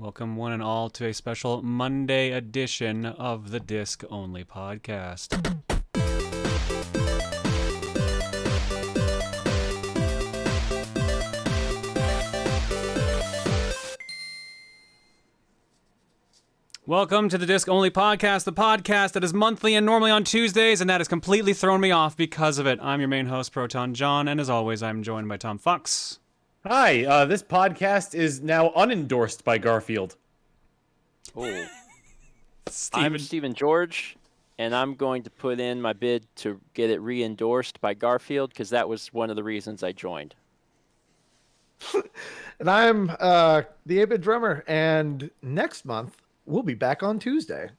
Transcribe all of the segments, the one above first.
Welcome one and all to a special Monday edition of the Disc Only Podcast. Welcome to the Disc Only Podcast, the podcast that is monthly and normally on Tuesdays, and that has completely thrown me off because of it. I'm your main host, Proton John, and as always, I'm joined by Tom Fox. Hi, this podcast is now unendorsed by Garfield. Oh. I'm Stephen George, and I'm going to put in my bid to get it re-endorsed by Garfield because that was one of the reasons I joined. And I'm the 8-Bit Drummer, and next month we'll be back on Tuesday.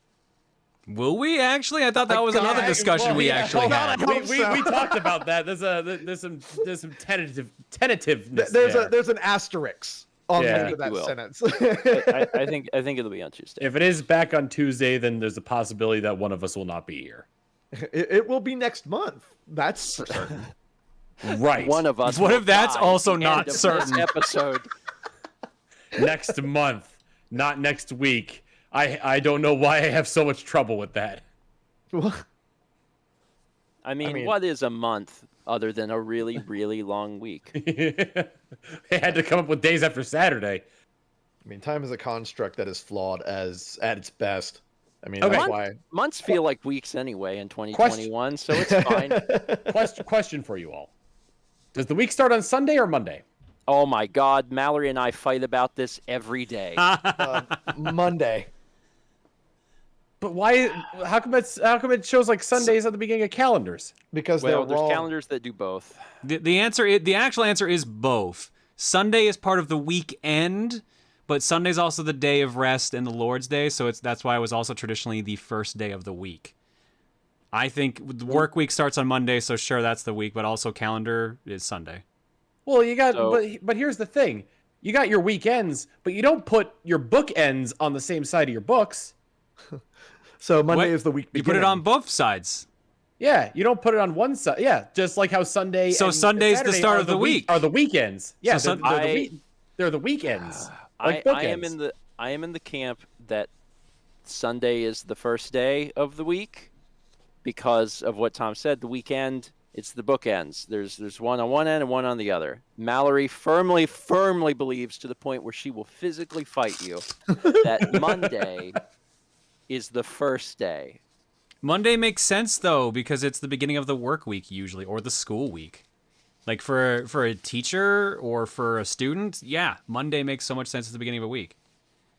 Will we actually? I thought that was another discussion we actually had. We talked about that. There's some tentativeness. There's an asterisk on the end of that sentence. I think it'll be on Tuesday. If it is back on Tuesday, then there's a possibility that one of us will not be here. It will be next month. That's for certain. Right. One of us. What if that's also not certain? Episode. Next month, not next week. I don't know why I have so much trouble with that. I mean, what is a month other than a really, really long week? They had to come up with days after Saturday. I mean, time is a construct that is flawed at its best. I mean, okay. That's why months feel like weeks anyway in 2021, so it's fine. Question for you all. Does the week start on Sunday or Monday? Oh my God, Mallory and I fight about this every day. Monday. But why? How come it shows like Sundays at the beginning of calendars? Because there's calendars that do both. The actual answer is both. Sunday is part of the weekend, but Sunday's also the day of rest and the Lord's Day, so that's why it was also traditionally the first day of the week. I think the work week starts on Monday, so sure, that's the week, but also calendar is Sunday. Well, but here's the thing. You got your weekends, but you don't put your bookends on the same side of your books. So Monday is the week beginning. You put it on both sides. Yeah, you don't put it on one side. Yeah, just like how Sunday. So and Sunday's Saturday the start of the week. Are the weekends? Yeah, so they're the weekends. Like I am in the camp that Sunday is the first day of the week because of what Tom said. The weekend, it's the bookends. There's one on one end and one on the other. Mallory firmly believes to the point where she will physically fight you that Monday is the first day. Monday makes sense though because it's the beginning of the work week usually, or the school week. Like for a teacher or for a student, yeah, Monday makes so much sense at the beginning of a week.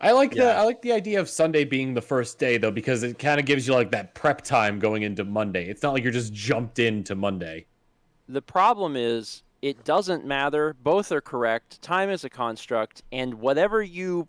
I like the idea of Sunday being the first day though, because it kind of gives you like that prep time going into Monday. It's not like you're just jumped into Monday. The problem is it doesn't matter. Both are correct. Time is a construct, and whatever you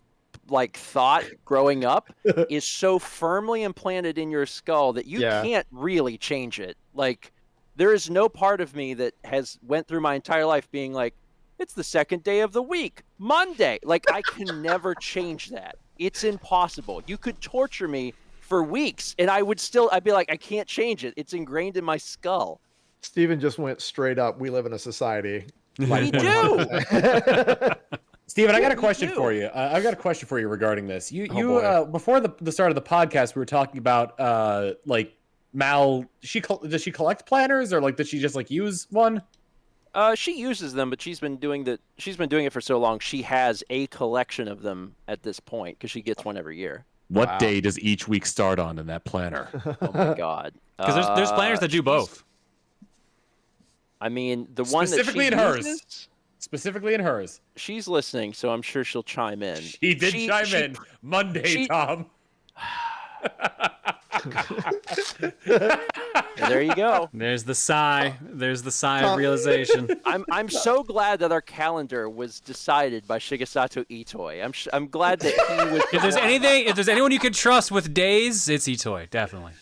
thought growing up is so firmly implanted in your skull that you can't really change it. Like, there is no part of me that has went through my entire life being like, it's the second day of the week, Monday. Like, I can never change that. It's impossible. You could torture me for weeks and I'd be like, I can't change it. It's ingrained in my skull. Steven just went straight up. We live in a society. We do. Steven, I got a question for you. I've got a question for you regarding this. Before the start of the podcast, we were talking about Mal. Does she collect planners, or does she just use one? She uses them, but she's been doing it for so long. She has a collection of them at this point because she gets one every year. What day does each week start on in that planner? Oh my God! Because there's planners that do both. I mean, the one specifically that she uses, specifically in hers. She's listening, so I'm sure she'll chime in. She did chime in Monday, Tom. There you go. There's the sigh. There's the sigh of realization. I'm so glad that our calendar was decided by Shigesato Itoi. I'm glad that he was. If there's anyone you can trust with days, it's Itoi, definitely.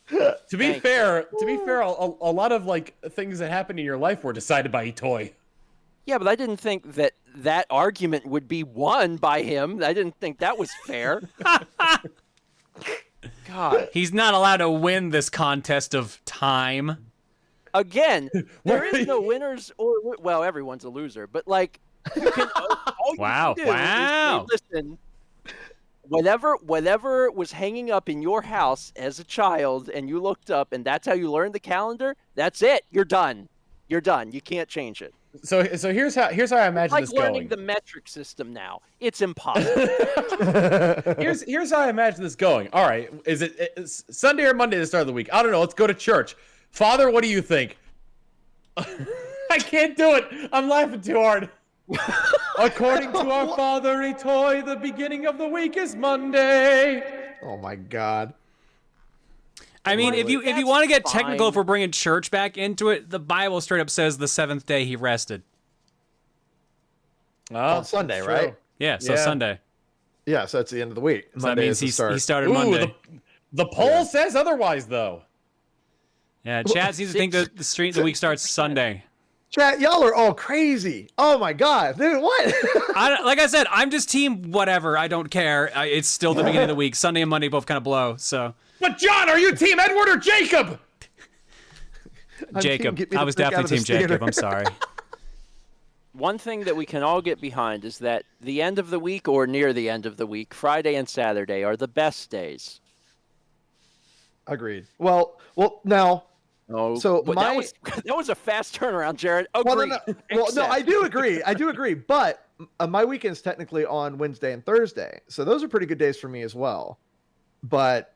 To be fair, a lot of things that happened in your life were decided by Itoi. Yeah, but I didn't think that argument would be won by him. I didn't think that was fair. God. He's not allowed to win this contest of time. Again, there is no winners everyone's a loser, but you can all you can do is say, listen, whatever was hanging up in your house as a child, and you looked up, and that's how you learned the calendar. That's it. You're done. You're done. You can't change it. So here's how I imagine It's this like learning going. the metric system now. It's impossible. Here's how I imagine this going. All right, is it Sunday or Monday the start of the week? I don't know. Let's go to church. Father, what do you think? I can't do it. I'm laughing too hard. According to our Father Etoy, the beginning of the week is Monday. Oh my God. I mean, if you want to get technical, if we're bringing church back into it, the Bible straight up says the seventh day he rested. On Sunday, right? Yeah, so Sunday. Yeah, so that's the end of the week. So that means he started Ooh, Monday. The poll says otherwise, though. Yeah, Chad seems to think that the week starts Sunday. Chat, y'all are all crazy. Oh my God, dude, what? Like I said, I'm just team whatever. I don't care. It's still the beginning of the week. Sunday and Monday both kind of blow. So. But John, are you team Edward or Jacob? Jacob. I was definitely team Jacob. I'm sorry. One thing that we can all get behind is that the end of the week or near the end of the week, Friday and Saturday, are the best days. Agreed. Well, now. Oh, so that was a fast turnaround, Jared. Agreed. Well, no, I do agree. But my weekend's technically on Wednesday and Thursday, so those are pretty good days for me as well. But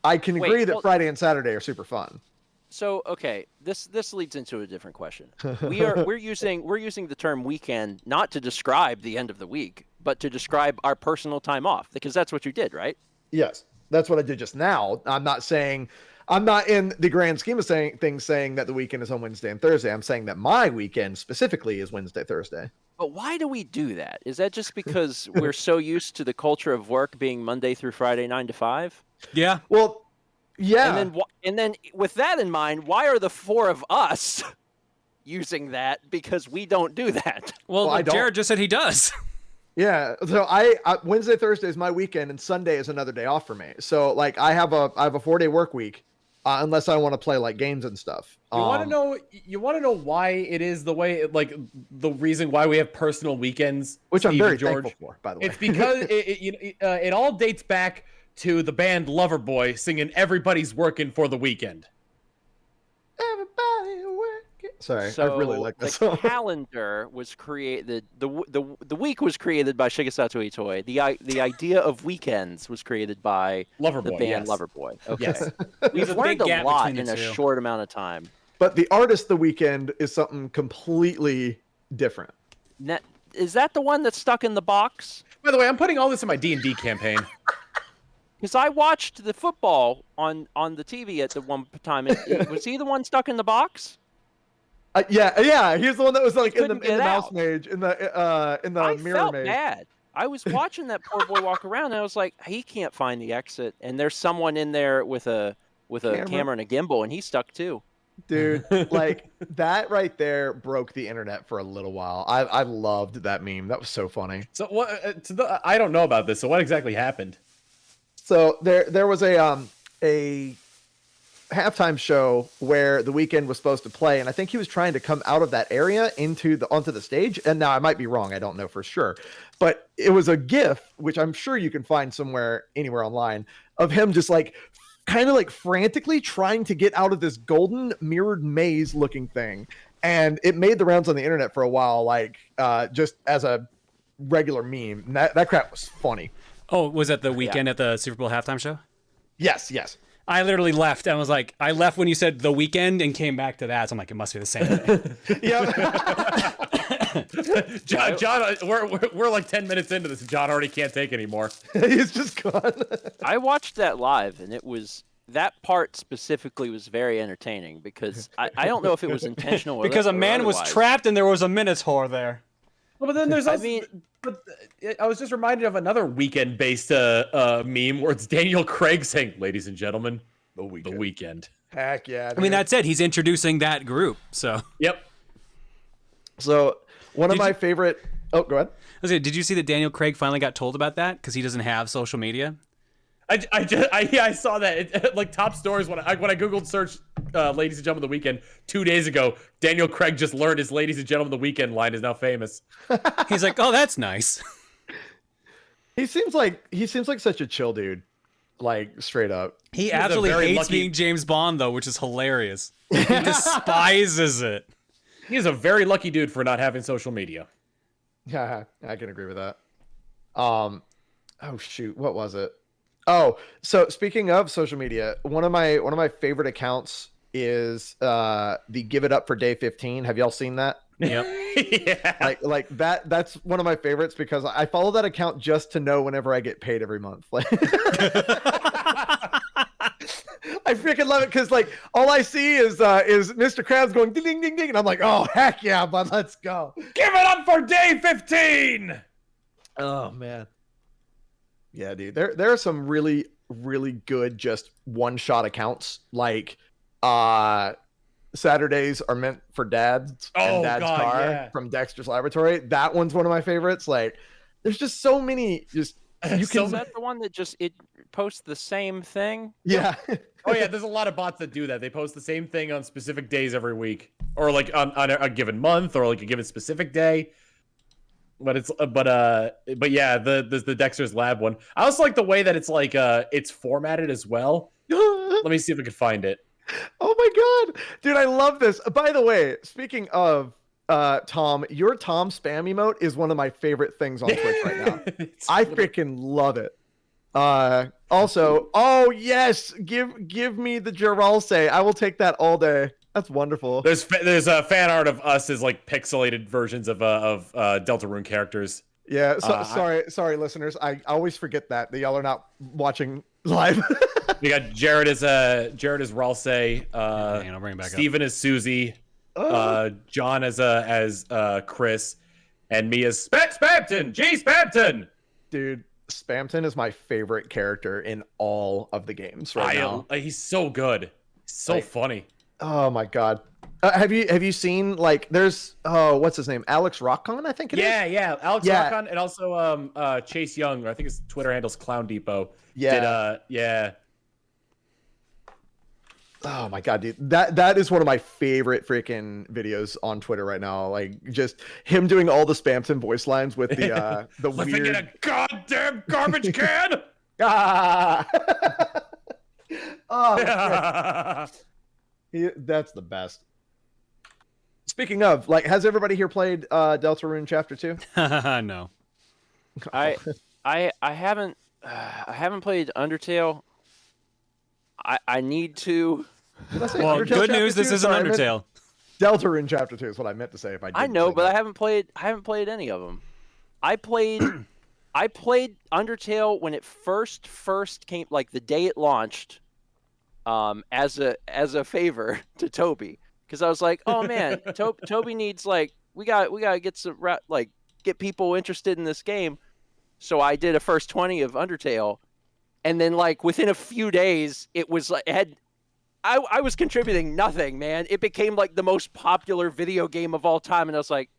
I can agree that Friday and Saturday are super fun. So okay, this leads into a different question. We're using the term weekend not to describe the end of the week, but to describe our personal time off, because that's what you did, right? Yes, that's what I did just now. I'm not in the grand scheme of things saying that the weekend is on Wednesday and Thursday. I'm saying that my weekend specifically is Wednesday, Thursday. But why do we do that? Is that just because we're so used to the culture of work being Monday through Friday, 9 to 5? Yeah. Well, yeah. And then with that in mind, why are the four of us using that? Because we don't do that. Well Jared just said he does. Yeah, so I Wednesday, Thursday is my weekend, and Sunday is another day off for me. So like I have a 4-day work week, unless I want to play like games and stuff. You want to know why it is the way, like the reason why we have personal weekends, which Steve I'm very George, thankful for, by the way. It's because it all dates back to the band Loverboy singing "Everybody's Working for the Weekend." Everybody working. Sorry, so I really like this the song. calendar was created. The week was created by Shigesato Itoi. The idea of weekends was created by Loverboy, the band yes. Loverboy. Okay, Yes. we've learned a gap lot between in the a two. short amount of time. But the artist the weekend is something completely different. Is that the one that's stuck in the box? By the way, I'm putting all this in my D&D campaign. Because I watched the football on the TV at the one time. Was he the one stuck in the box? Yeah. He's the one that was like in the Couldn't get mouse out. mage in the I mirror felt mage. bad. I was watching that poor boy walk around, and I was like, he can't find the exit. And there's someone in there with a camera and a gimbal, and he's stuck too. Dude, like that right there broke the internet for a little while. I loved that meme. That was so funny. So what? I don't know about this. So what exactly happened? So there was a halftime show where The Weeknd was supposed to play, and I think he was trying to come out of that area onto the stage. And now I might be wrong, I don't know for sure, but it was a GIF, which I'm sure you can find anywhere online, of him just like kind of like frantically trying to get out of this golden mirrored maze looking thing, and it made the rounds on the internet for a while, like just as a regular meme. And that crap was funny. Oh, was that the weekend at the Super Bowl halftime show? Yes. I literally left and was like, I left when you said the weekend and came back to that. So I'm like, it must be the same thing. Yeah. John, we're like 10 minutes into this. John already can't take anymore. He's just gone. I watched that live, and that part specifically was very entertaining because I don't know if it was intentional. Because a man was trapped and there was a Minotaur there. Well, but then there's also, I was just reminded of another weekend-based meme where it's Daniel Craig saying, "Ladies and gentlemen, the weekend." Heck yeah. Dude. I mean, that's it. He's introducing that group. So. Yep. So one of my favorite. Oh, go ahead. Did you see that Daniel Craig finally got told about that because he doesn't have social media? I saw that. It, like top stories when I Googled search "Ladies and Gentlemen of the Weekend" 2 days ago. Daniel Craig just learned his "Ladies and Gentlemen of the Weekend" line is now famous. He's like, oh, that's nice. He seems like such a chill dude. Like straight up. He absolutely hates being James Bond though, which is hilarious. He despises it. He is a very lucky dude for not having social media. Yeah, I can agree with that. Oh shoot, what was it? Oh, so speaking of social media, one of my favorite accounts is the Give It Up for Day 15. Have y'all seen that? Yep. Yeah. Like that's one of my favorites because I follow that account just to know whenever I get paid every month. Like I freaking love it because like all I see is Mr. Krabs going ding ding ding ding, and I'm like, oh heck yeah, bud, let's go. Give it up for Day 15. Oh man. Yeah, dude. There are some really, really good just one-shot accounts. Like Saturdays are meant for dads and Dad's Car from Dexter's Laboratory. That one's one of my favorites. Like there's just so many just you can. Is that the one that just it posts the same thing? Yeah. Oh yeah, there's a lot of bots that do that. They post the same thing on specific days every week, or like on a given month, or like a given specific day. But it's but yeah, the Dexter's Lab one. I also like the way that it's like it's formatted as well. Let me see if I can find it. Oh my god, dude, I love this. By the way, speaking of Tom, your Tom spam emote is one of my favorite things on Twitch right now. I freaking love it. Also, oh yes, give me the Geralse. I will take that all day. That's wonderful. There's a fan art of us as like pixelated versions of Deltarune characters. Yeah, sorry, listeners. I always forget that y'all are not watching live. We got Jared as Ralse, I'll bring it back Steven as Susie, John as Chris, and me as Spamton. G Spamton. Dude, Spamton is my favorite character in all of the games right now. He's so good. So funny. Oh my god. Have you seen like there's what's his name? Alex Rockcon, I think it is. Yeah, Alex Rockcon, and also Chase Young, or I think his Twitter handle's Clown Depot. Yeah. Oh my god, dude. That is one of my favorite freaking videos on Twitter right now. Like just him doing all the Spamton voice lines with the Living weird in a goddamn garbage can. Oh, that's the best. Speaking of, like, has everybody here played Deltarune Chapter 2? No. I haven't played Undertale. I need to. Well, good news, this isn't Undertale. Deltarune Chapter 2 is what I meant to say. I know, but I haven't played any of them. I played Undertale when it first came, like the day it launched, as a favor to Toby, because I was like, oh man, Toby needs like we gotta get some get people interested in this game. So I did a first 20 of Undertale, and then like within a few days, it was like I was contributing nothing, man. It became like the most popular video game of all time, and I was like,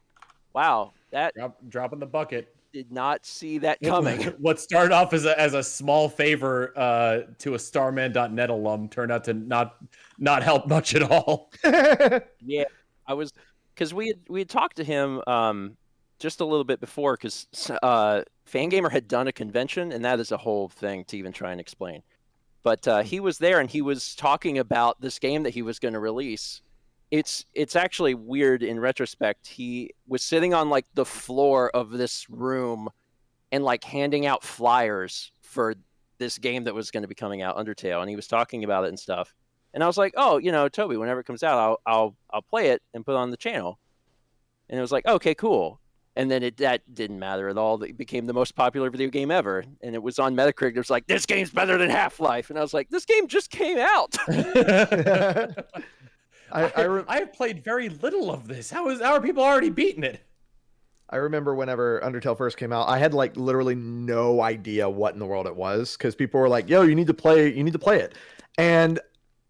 wow, that dropping the bucket. Did not see that coming. What started off as a small favor to a Starman.net alum turned out to not help much at all. Yeah, I was, because we had talked to him just a little bit before, because Fangamer had done a convention, and that is a whole thing to even try and explain. But he was there, and he was talking about this game that he was going to release. It's actually weird in retrospect. He was sitting on like the floor of this room and like handing out flyers for this game that was going to be coming out, Undertale, and he was talking about it and stuff. And I was like, oh, Toby, whenever it comes out, I'll play it and put it on the channel. And it was like, okay, cool. And then that didn't matter at all. It became the most popular video game ever. And it was on Metacritic. It was like, this game's better than Half-Life. And I was like, this game just came out. I have played very little of this. How are people already beating it? I remember whenever Undertale first came out, I had like literally no idea what in the world it was, because people were like, yo, you need to play it. And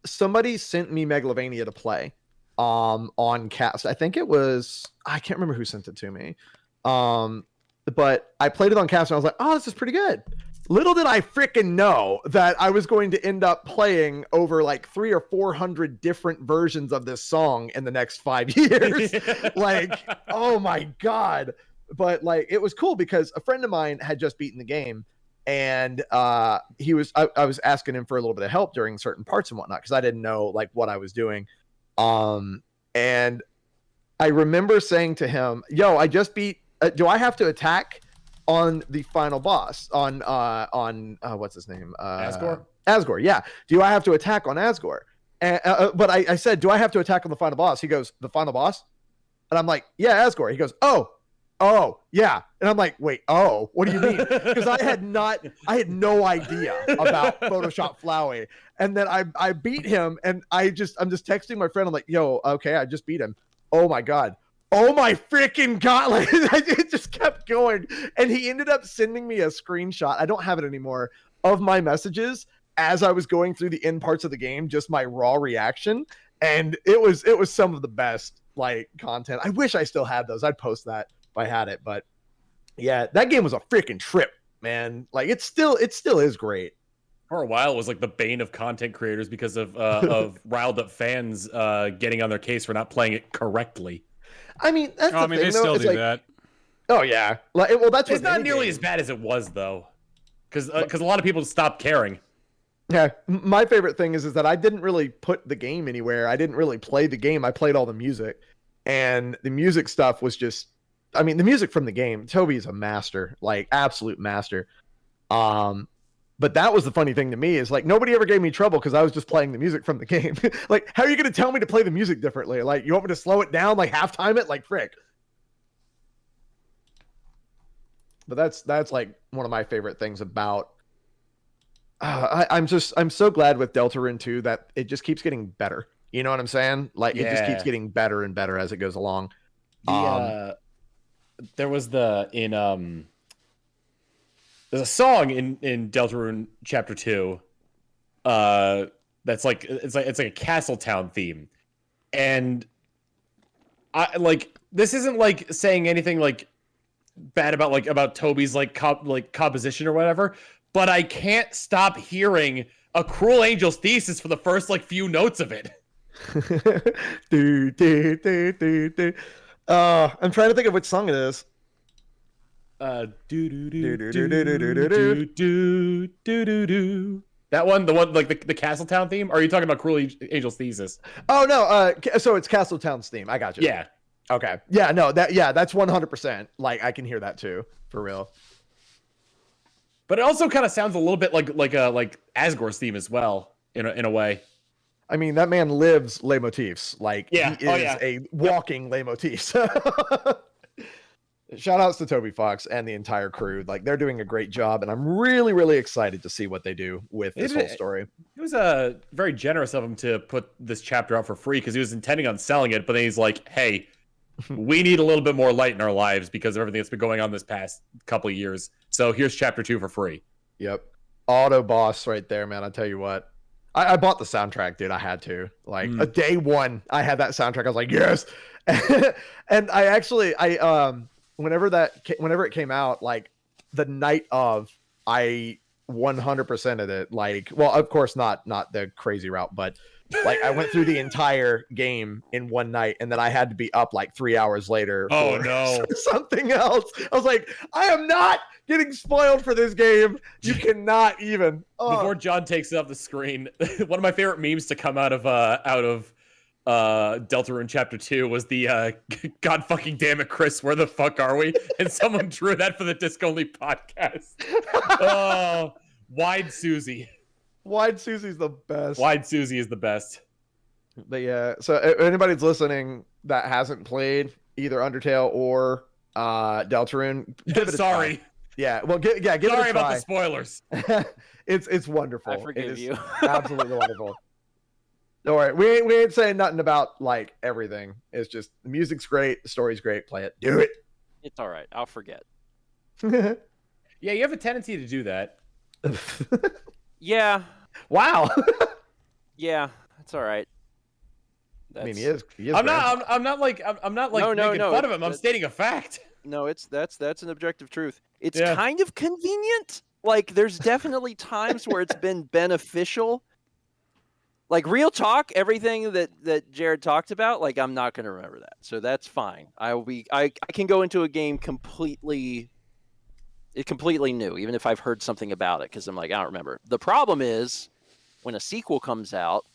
somebody sent me Megalovania to play on cast. I think it was, I can't remember who sent it to me. But I played it on cast and I was like, oh, this is pretty good. Little did I freaking know that I was going to end up playing over like 300 or 400 different versions of this song in the next 5 years. Like, oh my God. But like it was cool because a friend of mine had just beaten the game, and I was asking him for a little bit of help during certain parts and whatnot because I didn't know like what I was doing. And I remember saying to him, "Yo, I just beat. Do I have to attack on the final boss on what's his name? Asgore? Asgore, yeah. Do I have to attack on Asgore?" And, but I said, "Do I have to attack on the final boss?" He goes, "The final boss?" And I'm like, "Yeah, Asgore." He goes, "Oh, yeah." And I'm like, "Wait, oh, what do you mean?" Because I had no idea about Photoshop Flowey. And then I beat him, and I'm just texting my friend. I'm like, "Yo, okay, I just beat him. Oh my god. Oh my freaking god." Like it just kept going. And he ended up sending me a screenshot. I don't have it anymore of my messages as I was going through the end parts of the game, just my raw reaction. And it was some of the best like content. I wish I still had those. I'd post that if I had it. But yeah, that game was a freaking trip, man. Like it still is great. For a while, it was like the bane of content creators because of riled up fans getting on their case for not playing it correctly. I mean, that's the thing, they though. still It's do like, that. oh yeah, like well, that's It's what not nearly as bad as it was though, because a lot of people stopped caring. Yeah, my favorite thing is that I didn't really put the game anywhere. I didn't really play the game. I played all the music, and the music stuff was just, I mean, the music from the game. Toby's a master, like absolute master. But that was the funny thing to me is like nobody ever gave me trouble because I was just playing the music from the game. Like, how are you going to tell me to play the music differently? Like, you want me to slow it down, like halftime it, like frick. But that's like one of my favorite things about. I'm so glad with Deltarune 2 that it just keeps getting better. You know what I'm saying? Like it just keeps getting better and better as it goes along. There was there's a song in Deltarune Chapter 2 that's like it's like a Castletown theme. And I like this isn't like saying anything like bad about Toby's like composition or whatever, but I can't stop hearing A Cruel Angel's Thesis for the first like few notes of it. I'm trying to think of which song it is. That one, the one like the Castletown theme? Or are you talking about Cruel Angel's Thesis? Oh no, so it's Castletown's theme. I got you. Yeah. Okay. Yeah, no, that's 100%. Like I can hear that too, for real. But it also kind of sounds a little bit like Asgore's theme as well, in a way. I mean, that man lives leitmotifs. Like he is a walking leitmotif. Shout outs to Toby Fox and the entire crew. Like they're doing a great job, and I'm really, really excited to see what they do with this whole story. It was very generous of him to put this chapter out for free because he was intending on selling it, but then he's like, "Hey, we need a little bit more light in our lives because of everything that's been going on this past couple of years. So here's chapter 2 for free." Yep, auto boss right there, man. I tell you what, I bought the soundtrack, dude. I had to like a day one. I had that soundtrack. I was like, yes, and I actually whenever it came out, like the night of, I 100%ed it. Like, well, of course not the crazy route, but like I went through the entire game in one night, and then I had to be up like 3 hours later for something else. I was like, I am not getting spoiled for this game. You cannot even. Before John takes it off the screen, one of my favorite memes to come out of Deltarune Chapter 2 was the God fucking damn it, Chris, where the fuck are we? And someone drew that for the Disc Only podcast. Oh, Wide Susie. Wide Susie's the best. Wide Susie is the best. But yeah, so if anybody's listening that hasn't played either Undertale or Deltarune, give it a Sorry. try. Yeah, well, give it a try. Sorry about the spoilers. It's wonderful. I forgive you. Absolutely wonderful. Don't worry, we ain't saying nothing about like everything. It's just the music's great, the story's great. Play it, do it. It's all right. I'll forget. Yeah, you have a tendency to do that. Yeah. Wow. Yeah, it's all right. I mean, he is I'm not making fun of him. I'm stating a fact. No, that's an objective truth. It's kind of convenient. Like there's definitely times where it's been beneficial like real talk, everything that Jared talked about, like I'm not going to remember that. So that's fine. I can go into a game completely new, even if I've heard something about it, because I'm like, I don't remember. The problem is when a sequel comes out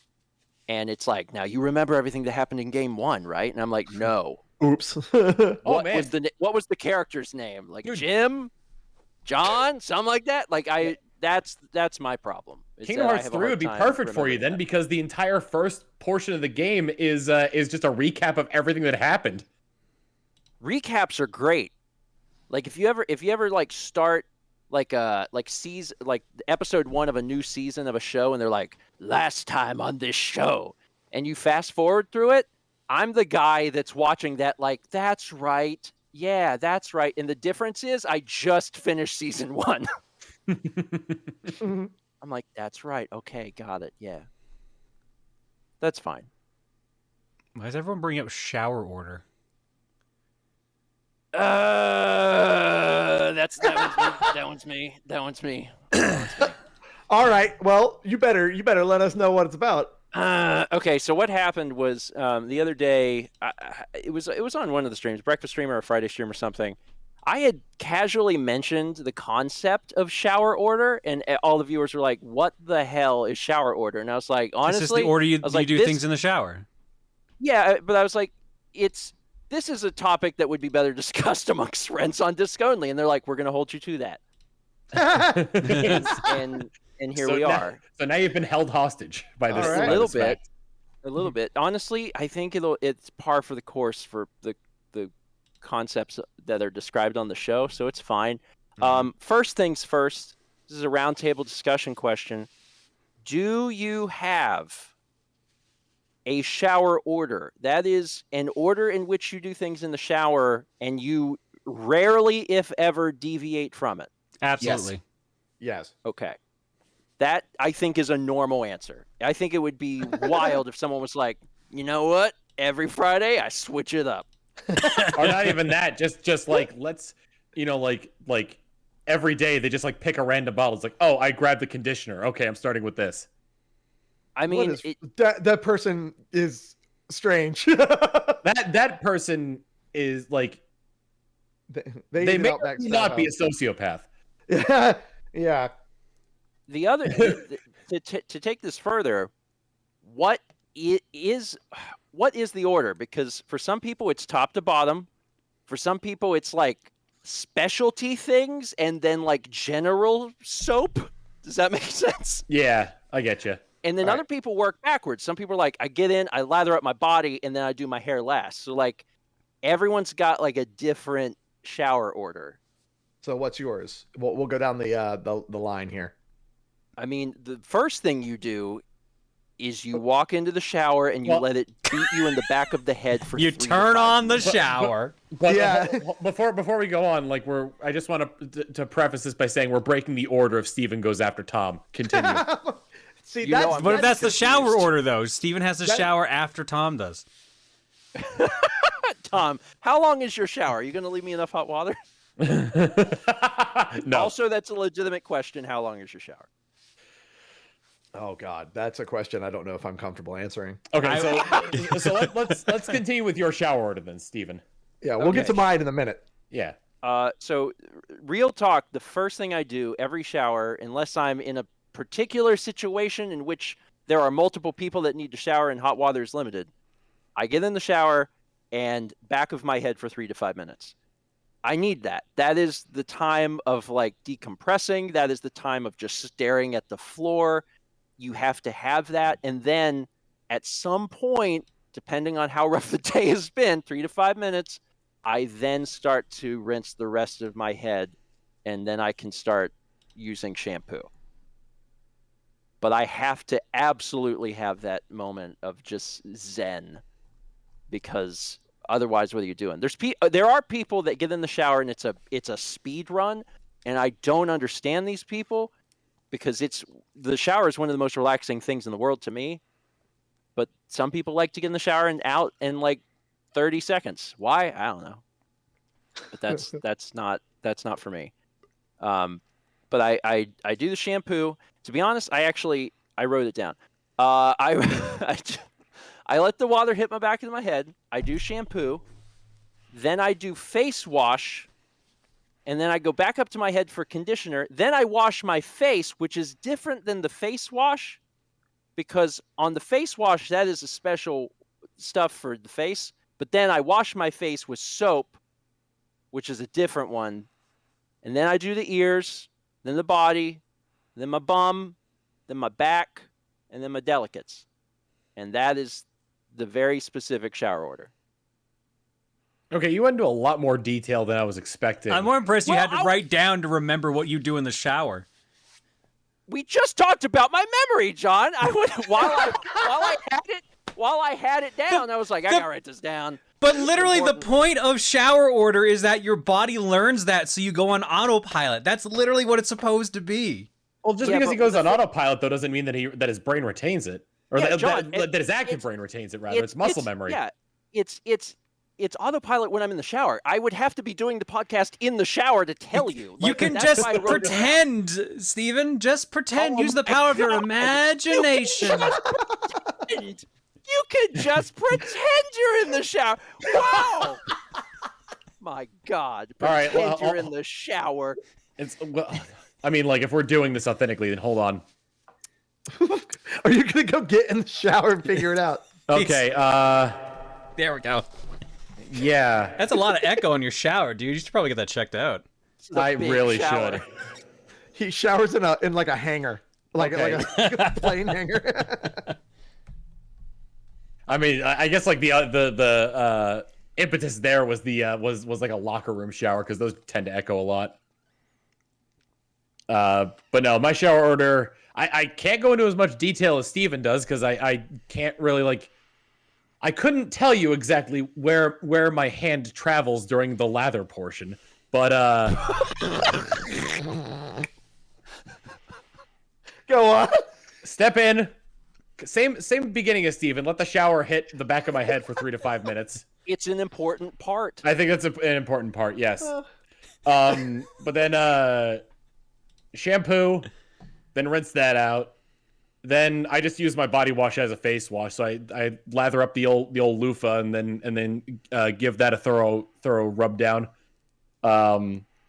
and it's like, now you remember everything that happened in game 1, right? And I'm like, no. Oops. What man. was the character's name? Like Dude. Jim, John, something like that. Like that's my problem. Kingdom Hearts 3 would be perfect for you then, because the entire first portion of the game is just a recap of everything that happened. Recaps are great. Like if you ever like start like season, like episode 1 of a new season of a show, and they're like, last time on this show, and you fast forward through it, I'm the guy that's watching that like, that's right. Yeah, that's right. And the difference is I just finished season 1. I'm like, that's right. Okay, got it. Yeah. That's fine. Why does everyone bring up shower order? That one's me. All right. Well, you better let us know what it's about. Okay, so what happened was the other day, it was on one of the streams, breakfast stream or a Friday stream or something. I had casually mentioned the concept of shower order, and all the viewers were like, "What the hell is shower order?" And I was like, honestly, It's just the order you like, do things in the shower. Yeah, but I was like, this is a topic that would be better discussed amongst friends on Disc only, and they're like, "We're going to hold you to that." and here we are. So now you've been held hostage by this. Right. A little bit. Honestly, I think it's par for the course for the concepts that are described on the show, so it's fine. First things first, this is a roundtable discussion question. Do you have a shower order? That is an order in which you do things in the shower and you rarely, if ever, deviate from it. Absolutely. Yes. Okay. That, I think, is a normal answer. I think it would be wild if someone was like, you know what? Every Friday, I switch it up. Or not even that. Just like, let's, like every day they just like pick a random bottle. It's like, oh, I grabbed the conditioner. Okay, I'm starting with this. I mean, that person is strange. that person is like, they may not be a sociopath. Yeah. Yeah. The other to take this further, what is the order? Because for some people it's top to bottom, for some people it's like specialty things and then like general soap. Does that make sense? Yeah, I get you. And then other people work backwards. Some people are like, I get in, I lather up my body, and then I do my hair last. So like everyone's got like a different shower order. So what's yours? We'll go down the line here. I mean, the first thing you do is you walk into the shower and you let it beat you in the back of the head for. You turn on the shower. But yeah. Before we go on, like I just want to preface this by saying we're breaking the order if Steven goes after Tom. Continue. See, but that's the shower order though. Steven has to shower after Tom does. Tom, how long is your shower? Are you going to leave me enough hot water? No. Also, that's a legitimate question. How long is your shower? Oh God, that's a question I don't know if I'm comfortable answering. Okay, so let's continue with your shower order then, Steven. Yeah, we'll get to mine in a minute. Yeah. So real talk, the first thing I do every shower, unless I'm in a particular situation in which there are multiple people that need to shower and hot water is limited, I get in the shower and back of my head for 3 to 5 minutes. I need that. That is the time of like decompressing. That is the time of just staring at the floor. You have to have that. And then at some point, depending on how rough the day has been, 3 to 5 minutes, I then start to rinse the rest of my head, and then I can start using shampoo. But I have to absolutely have that moment of just zen, because otherwise, what are you doing? There are people that get in the shower and it's a speed run, and I don't understand these people, because the shower is one of the most relaxing things in the world to me. But some people like to get in the shower and out in like 30 seconds. Why? I don't know. But that's not for me. But I do the shampoo. To be honest, I wrote it down. I let the water hit my back of my head. I do shampoo. Then I do face wash. And then I go back up to my head for conditioner. Then I wash my face, which is different than the face wash. Because on the face wash, that is a special stuff for the face. But then I wash my face with soap, which is a different one. And then I do the ears, then the body, then my bum, then my back, and then my delicates. And that is the very specific shower order. Okay, you went into a lot more detail than I was expecting. I'm more impressed you had to write down to remember what you do in the shower. We just talked about my memory, John. While I had it down, I was like, I gotta write this down. But literally the point of shower order is that your body learns that, so you go on autopilot. That's literally what it's supposed to be. Well, just because he goes on autopilot, though, doesn't mean that his brain retains it. Or that his active brain retains it, rather. It's muscle memory. Yeah, it's autopilot when I'm in the shower. I would have to be doing the podcast in the shower to tell you. You can just pretend, Steven. Just pretend. Use the power of your imagination. You can just pretend you're in the shower. Wow. My God. Pretend you're in the shower. I mean, like, if we're doing this authentically, then hold on. Are you going to go get in the shower and figure it out? Okay, There we go. Yeah. That's a lot of echo in your shower, dude. You should probably get that checked out. I really should. He showers in like a hanger. Like a plane hanger. I mean, I guess like the impetus there was was like a locker room shower, because those tend to echo a lot. But no, my shower order, I can't go into as much detail as Steven does, because I can't really, like, I couldn't tell you exactly where my hand travels during the lather portion, but Go on. Step in. Same beginning as Steven. Let the shower hit the back of my head for 3 to 5 minutes. It's an important part. I think that's an important part, yes. But then shampoo, then rinse that out. Then I just use my body wash as a face wash. So I lather up the old loofah and then give that a thorough rub down.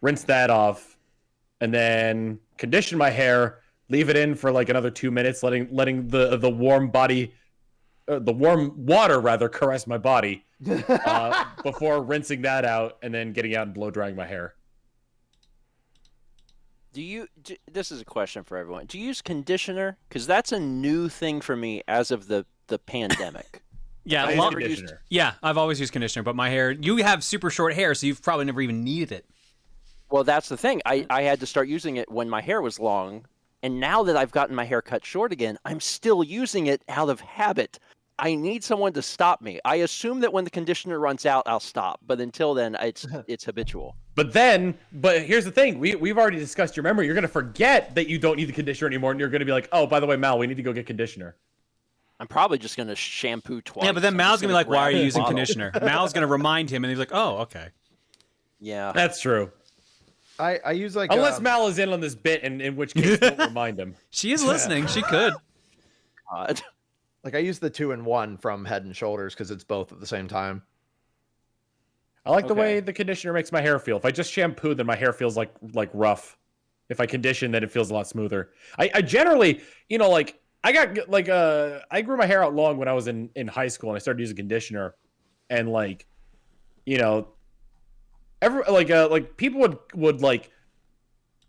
Rinse that off, and then condition my hair. Leave it in for like another 2 minutes, letting the warm body, the warm water rather, caress my body before rinsing that out and then getting out and blow drying my hair. This is a question for everyone. Do you use conditioner? Because that's a new thing for me as of the pandemic. Yeah, I've always used conditioner, but my hair, you have super short hair, so you've probably never even needed it. Well, that's the thing. I had to start using it when my hair was long. And now that I've gotten my hair cut short again, I'm still using it out of habit. I need someone to stop me. I assume that when the conditioner runs out, I'll stop. But until then, it's habitual. But here's the thing. We've already discussed your memory. You're going to forget that you don't need the conditioner anymore. And you're going to be like, oh, by the way, Mal, we need to go get conditioner. I'm probably just going to shampoo twice. Yeah, but then Mal's going to be like, why are you using conditioner? Mal's going to remind him, and he's like, oh, okay. Yeah. That's true. I use like unless Mal is in on this bit, and in which case don't remind him. She is listening. She could. God. Like I use the 2-in-1 from Head and Shoulders because it's both at the same time. I like the way the conditioner makes my hair feel. If I just shampoo, then my hair feels like rough. If I condition, then it feels a lot smoother. I generally, like I got like I grew my hair out long when I was in high school, and I started using conditioner, and like, people would like,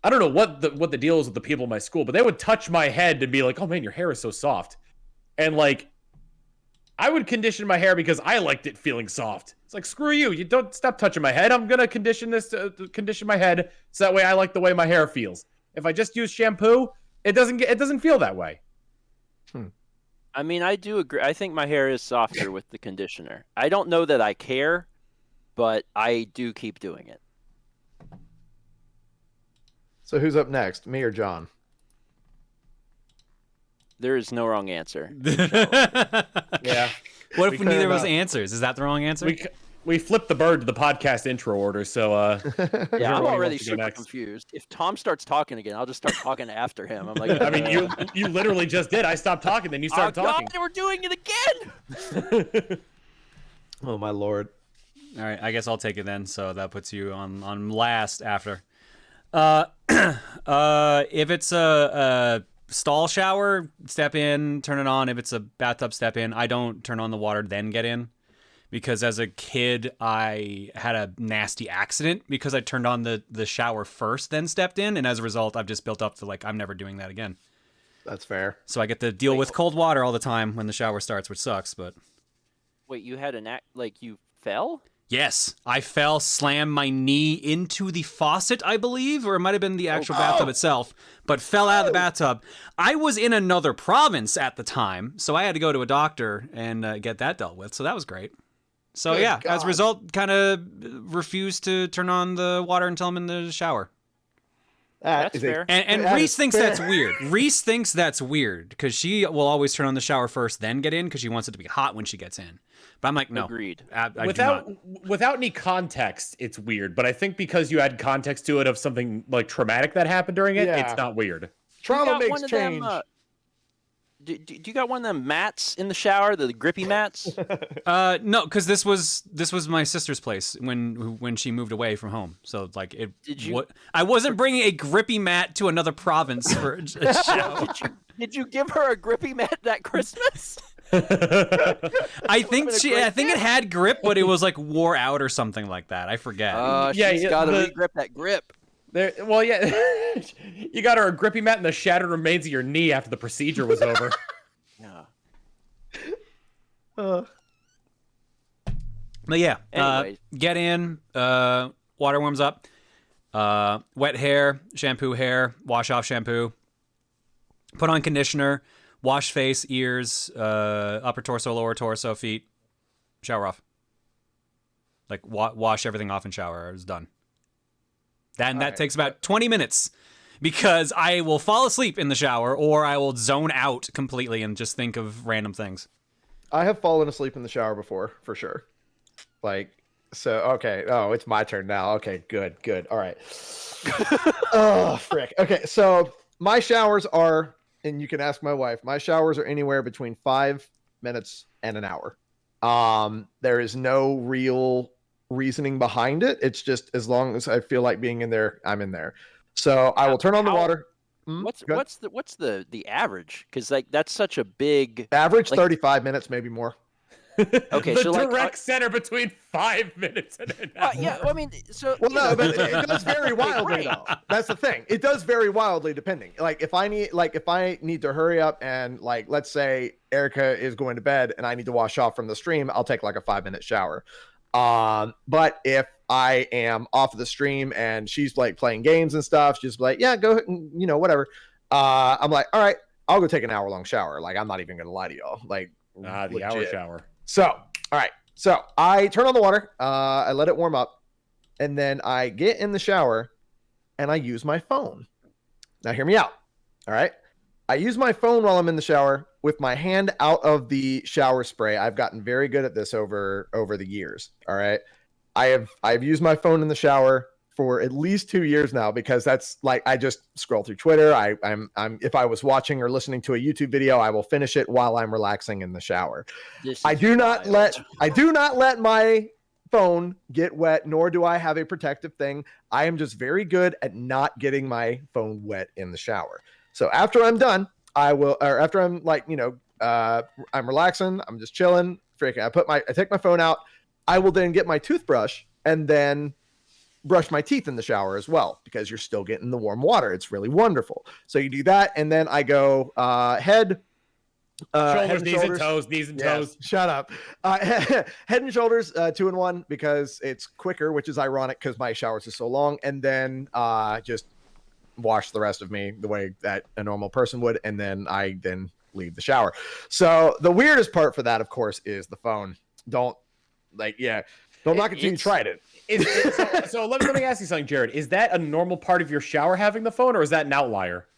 I don't know what the deal is with the people in my school, but they would touch my head and be like, "Oh man, your hair is so soft," and like, I would condition my hair because I liked it feeling soft. It's like, screw you! You don't stop touching my head. I'm gonna condition this to condition my head so that way I like the way my hair feels. If I just use shampoo, it doesn't feel that way. I mean, I do agree. I think my hair is softer with the conditioner. I don't know that I care, but I do keep doing it. So who's up next, me or John? There is no wrong answer. Yeah. What if neither of us answers? Is that the wrong answer? We flipped the bird to the podcast intro order, so Yeah, I'm wants already to go super next? confused. If Tom starts talking again, I'll just start talking after him. I'm like, I mean, you literally just did. I stopped talking, then you started talking. God, we're doing it again. Oh my lord. All right, I guess I'll take it then. So that puts you on last after. If it's a stall shower, step in, turn it on. If it's a bathtub, step in. I don't turn on the water then get in, because as a kid I had a nasty accident because I turned on the shower first then stepped in, and as a result I've just built up to like I'm never doing that again. That's fair. So I get to deal with cold water all the time when the shower starts, which sucks, but Wait, you had you fell? yes, I fell, slammed my knee into the faucet, I believe, or it might have been the actual bathtub itself, but fell out of the bathtub. I was in another province at the time, so I had to go to a doctor and get that dealt with, so that was great. So Good yeah, God. as a result, kind of refused to turn on the water until I'm in the shower. That's fair. And That Reese is thinks fair. that's weird. Reese thinks that's weird because she will always turn on the shower first, then get in because she wants it to be hot when she gets in. But I'm like, no. Agreed. I do Without not. without any context, it's weird. But I think because you had context to it of something like traumatic that happened during it, Yeah. it's not weird. Trauma got makes one of change. them, do you got one of them mats in the shower, the grippy mats? No, because this was my sister's place when she moved away from home. So like it. Did you- I wasn't bringing a grippy mat to another province for a shower. Did you give her a grippy mat that Christmas? I think been a I great think it had grip, but it was like wore out or something like that. I forget. Yeah, She's yeah, got to the- re-grip that grip. Well, yeah, you got her a grippy mat and the shattered remains of your knee after the procedure was over. Yeah. But yeah, Anyways. get in, water warms up, wet hair, shampoo hair, wash off shampoo, put on conditioner, wash face, ears, upper torso, lower torso, feet, shower off. Like wash everything off and shower. It's done. That takes about 20 minutes because I will fall asleep in the shower or I will zone out completely and just think of random things. I have fallen asleep in the shower before, for sure. Okay. Oh, it's my turn now. Okay, good. All right. Oh, frick. Okay, so my showers are, and you can ask my wife, my showers are anywhere between 5 minutes and an hour. There is no real reasoning behind it. It's just as long as I feel like being in there, I'm in there. So I will turn on the water. What's Go ahead. what's the average? Because like that's such a big. Average like- 35 minutes, maybe more. Okay, The so like, direct center between 5 minutes and an hour. yeah, well, I mean, so Well, you no, know, but it does vary wildly, Right. though. That's the thing. It does vary wildly depending. If I need to hurry up and let's say Erica is going to bed and I need to wash off from the stream, I'll take like a 5-minute shower. But if I am off of the stream and she's like playing games and stuff, she's like, yeah, go ahead and, whatever. I'm like, all right, I'll go take an hour-long shower. Like, I'm not even gonna lie to y'all. Like, The hour legit. shower. So, all right. So I turn on the water, I let it warm up, and then I get in the shower and I use my phone. Now hear me out. All right. I use my phone while I'm in the shower with my hand out of the shower spray. I've gotten very good at this over the years. All right. I've used my phone in the shower for at least 2 years now because that's like I just scroll through Twitter. I'm if I was watching or listening to a YouTube video, I will finish it while I'm relaxing in the shower. I do not let my phone get wet, nor do I have a protective thing. I am just very good at not getting my phone wet in the shower. So after I'm done, after I'm I'm relaxing, I'm just chilling. Freaking, I take my phone out. I will then get my toothbrush and then brush my teeth in the shower as well because you're still getting the warm water. It's really wonderful. So you do that, and then I go head, Shoulders, knees, and toes. Knees and toes. Shut up. Head and shoulders, 2 in 1 because it's quicker, which is ironic because my showers are so long, and then just wash the rest of me the way that a normal person would, and then I leave the shower. So the weirdest part for that, of course, is the phone. Don't knock it till you tried it. So let me ask you something, Jared. Is that a normal part of your shower having the phone, or is that an outlier?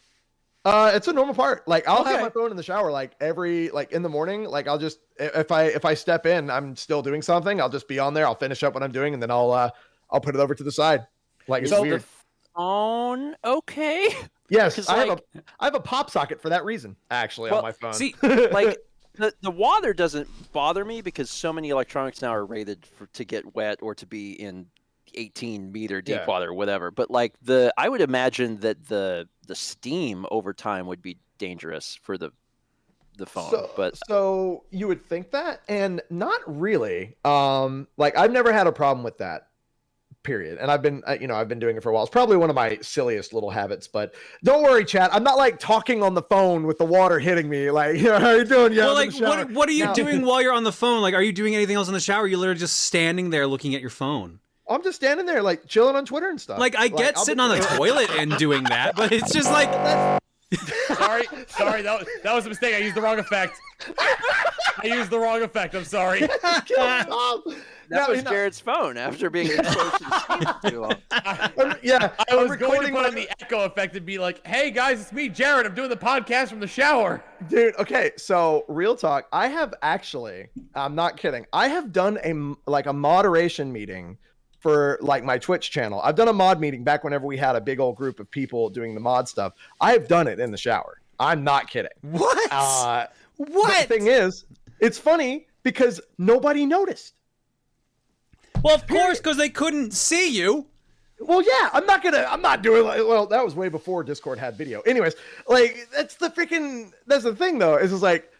It's a normal part. Like I'll have Okay. my phone in the shower, like in the morning. Like I'll just if I step in, I'm still doing something. I'll just be on there. I'll finish up what I'm doing, and then I'll put it over to the side. Like it's Is weird. the phone okay? Yes, 'Cause, I have a pop socket for that reason. Actually, Well, on my phone. See, Like the water doesn't bother me because so many electronics now are rated to get wet or to be in 18-meter deep Yeah. water, whatever. But like I would imagine that the steam over time would be dangerous for the phone. So you would think that, and not really. Like I've never had a problem with that. Period. And I've been doing it for a while. It's probably one of my silliest little habits, but don't worry, chat. I'm not like talking on the phone with the water hitting me. Like, how are you doing? Yeah. well, like, what are you doing while you're on the phone? Like, are you doing anything else in the shower? You're literally just standing there looking at your phone. I'm just standing there, like chilling on Twitter and stuff. Like, I get sitting on the toilet and doing that, but it's just like. Sorry, that was a mistake. I used the wrong effect. I'm sorry. That was Jared's phone after being exposed to the steam for too long. I was going to put on the echo effect and be like, "Hey guys, it's me, Jared. I'm doing the podcast from the shower." Dude, okay, so real talk. I have actually, I'm not kidding. I have done a moderation meeting for like my Twitch channel. I've done a mod meeting back whenever we had a big old group of people doing the mod stuff. I have done it in the shower. I'm not kidding. What? What? The thing is, it's funny because nobody noticed. Well, of course, because they couldn't see you. Well, yeah, I'm not doing that was way before Discord had video. Anyways, like that's the thing though, is like,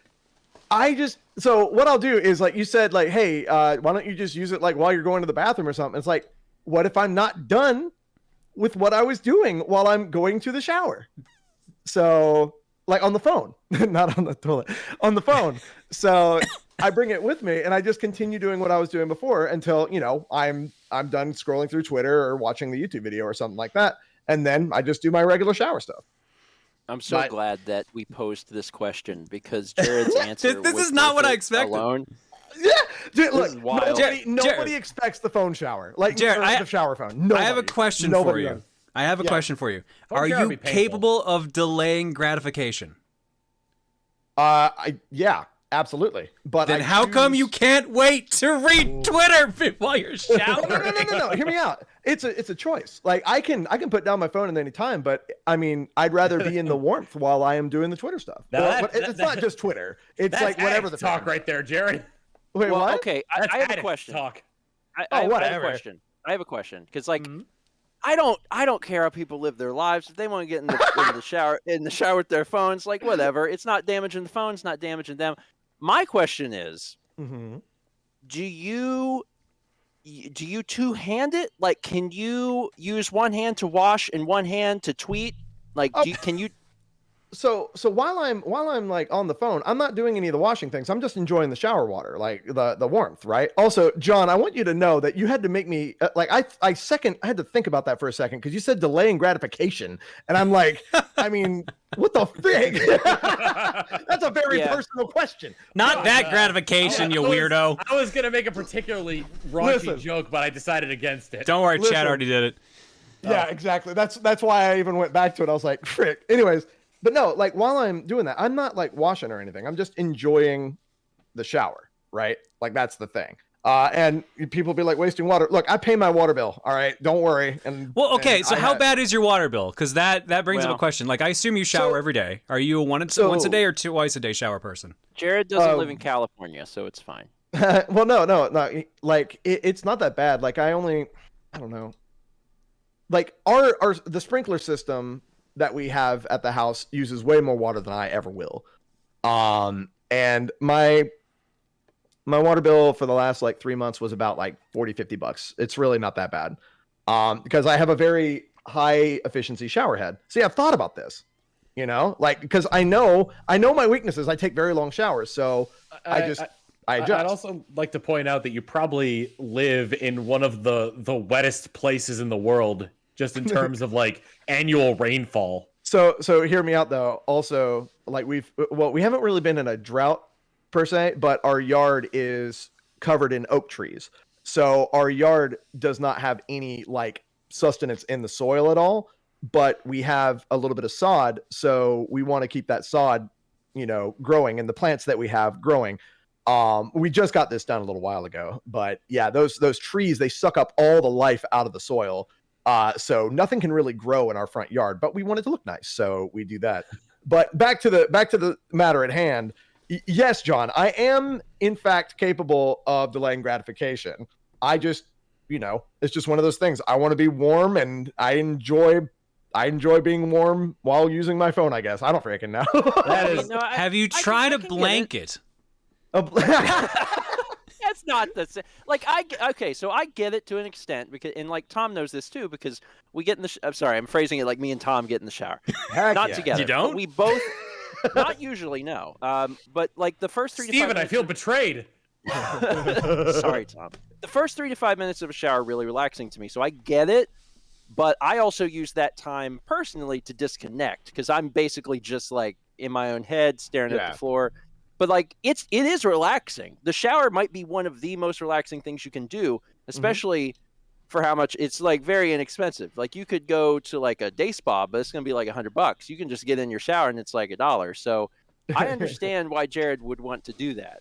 so what I'll do is like you said, like, hey, why don't you just use it like while you're going to the bathroom or something? It's like, what if I'm not done with what I was doing while I'm going to the shower? So like on the phone, not on the toilet, on the phone. So I bring it with me and I just continue doing what I was doing before until, I'm done scrolling through Twitter or watching the YouTube video or something like that. And then I just do my regular shower stuff. I'm so glad that we posed this question because Jared's answer this is not what I expected. Alone. Yeah, dude, look, Jared, nobody expects the phone shower. Like, Jared, the shower phone. Nobody. I have a question for you. Are you capable of delaying gratification? Yeah, absolutely. But then how come you can't wait to read Twitter while you're showering? No. Hear me out. It's a choice. Like I can put down my phone at any time, but I mean, I'd rather be in the warmth while I am doing the Twitter stuff. It's not just Twitter. It's like whatever the talk right there, Jared. Wait, what? Okay, I have a question. Talk. I have a question because like. I don't care how people live their lives. If they want to get in the shower with their phones, like whatever. It's not damaging the phone. It's not damaging them. My question is, do you two-hand it? Like, can you use one hand to wash and one hand to tweet? Like, can you? So while I'm like on the phone, I'm not doing any of the washing things. I'm just enjoying the shower water, like the warmth, right? Also, John, I want you to know that you had to make me like I had to think about that for a second because you said delaying gratification, and I'm like, I mean, what the frig? That's a very personal question. Not that gratification, you weirdo. I was gonna make a particularly raunchy joke, but I decided against it. Don't worry, Chad already did it. Yeah, exactly. That's why I even went back to it. I was like, frick. Anyways. But no, like while I'm doing that, I'm not like washing or anything. I'm just enjoying the shower, right? Like that's the thing. And people be like wasting water. Look, I pay my water bill. All right, don't worry. So how bad is your water bill? Because that brings up a question. Like I assume you shower every day. Are you a once a day or twice a day shower person? Jared doesn't live in California, so it's fine. Well, no. Like it's not that bad. Like I don't know. Like the sprinkler system that we have at the house uses way more water than I ever will. And my water bill for the last like 3 months was about like $40-50. It's really not that bad. Because I have a very high efficiency shower head. See, I've thought about this, like, because I know my weaknesses. I take very long showers. So I adjust. I'd also like to point out that you probably live in one of the wettest places in the world, just in terms of like annual rainfall. So hear me out though. Also, like we haven't really been in a drought per se, but our yard is covered in oak trees. So our yard does not have any like sustenance in the soil at all. but we have a little bit of sod, so we want to keep that sod, growing, and the plants that we have growing. We just got this done a little while ago, but yeah, those trees, they suck up all the life out of the soil. So nothing can really grow in our front yard, but we want it to look nice, so we do that. But back to the matter at hand. Yes, John, I am in fact capable of delaying gratification. I just, it's just one of those things. I want to be warm, and I enjoy being warm while using my phone, I guess. I don't freaking know. Have you tried a blanket? That's not the same. Like, so I get it to an extent, because, and like Tom knows this too, because we get in the I'm sorry, I'm phrasing it like me and Tom get in the shower. Not together. You don't? We both not usually, no. But like the first 3 to 5 minutes. Steven, I feel betrayed. Sorry, Tom. The first 3 to 5 minutes of a shower are really relaxing to me, so I get it. But I also use that time personally to disconnect, because I'm basically just like in my own head staring at the floor. But like it is relaxing. The shower might be one of the most relaxing things you can do, especially for how much it's like very inexpensive. Like you could go to like a day spa, but it's gonna be like $100. You can just get in your shower and it's like $1. So I understand why Jared would want to do that.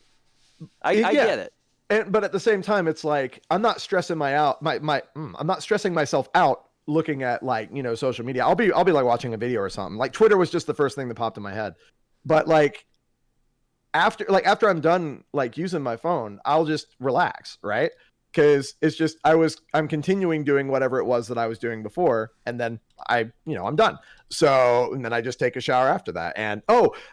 I get it. But at the same time, it's like I'm not stressing I'm not stressing myself out looking at like social media. I'll be like watching a video or something. Like Twitter was just the first thing that popped in my head. But like after I'm done like using my phone, I'll just relax, right? Because it's just I'm continuing doing whatever it was that I was doing before, and then I'm done. So and then I just take a shower after that. And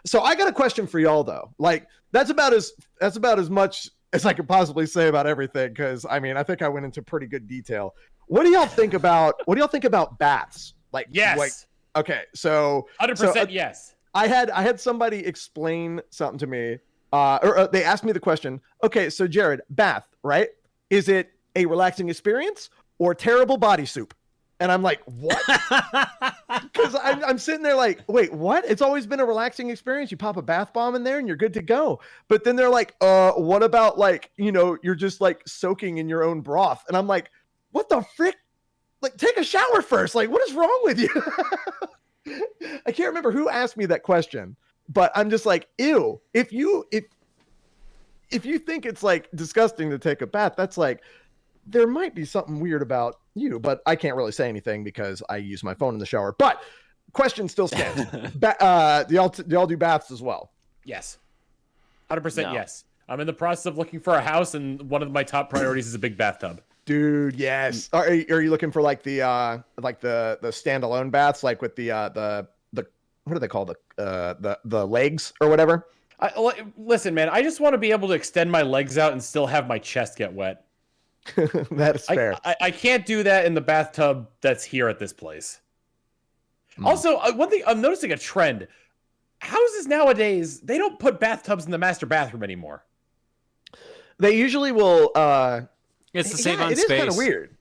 so I got a question for y'all though. Like that's about as much as I could possibly say about everything, because I mean I think I went into pretty good detail. What do y'all think about baths? Like yes. Like, okay, so 100% yes. I had somebody explain something to me, or they asked me the question. Okay, so Jared, bath, right? Is it a relaxing experience or terrible body soup? And I'm like, what? Because I'm sitting there like, wait, what? It's always been a relaxing experience. You pop a bath bomb in there and you're good to go. But then they're like, what about like, you're just like soaking in your own broth? And I'm like, what the frick? Like, take a shower first. Like, what is wrong with you? I can't remember who asked me that question, but I'm just like, ew. If you think it's like disgusting to take a bath, that's like, there might be something weird about you, but I can't really say anything because I use my phone in the shower. But question still stands. Do y'all do baths as well? Yes. 100% yes. I'm in the process of looking for a house, and one of my top priorities is a big bathtub. Dude, yes. Are you looking for like the standalone baths, like with the what do they call the legs or whatever? Listen, man, I just want to be able to extend my legs out and still have my chest get wet. That is fair. I can't do that in the bathtub that's here at this place. Also, one thing I'm noticing a trend. Houses nowadays, they don't put bathtubs in the master bathroom anymore. They usually will. It's to save on it space. It is kind of weird.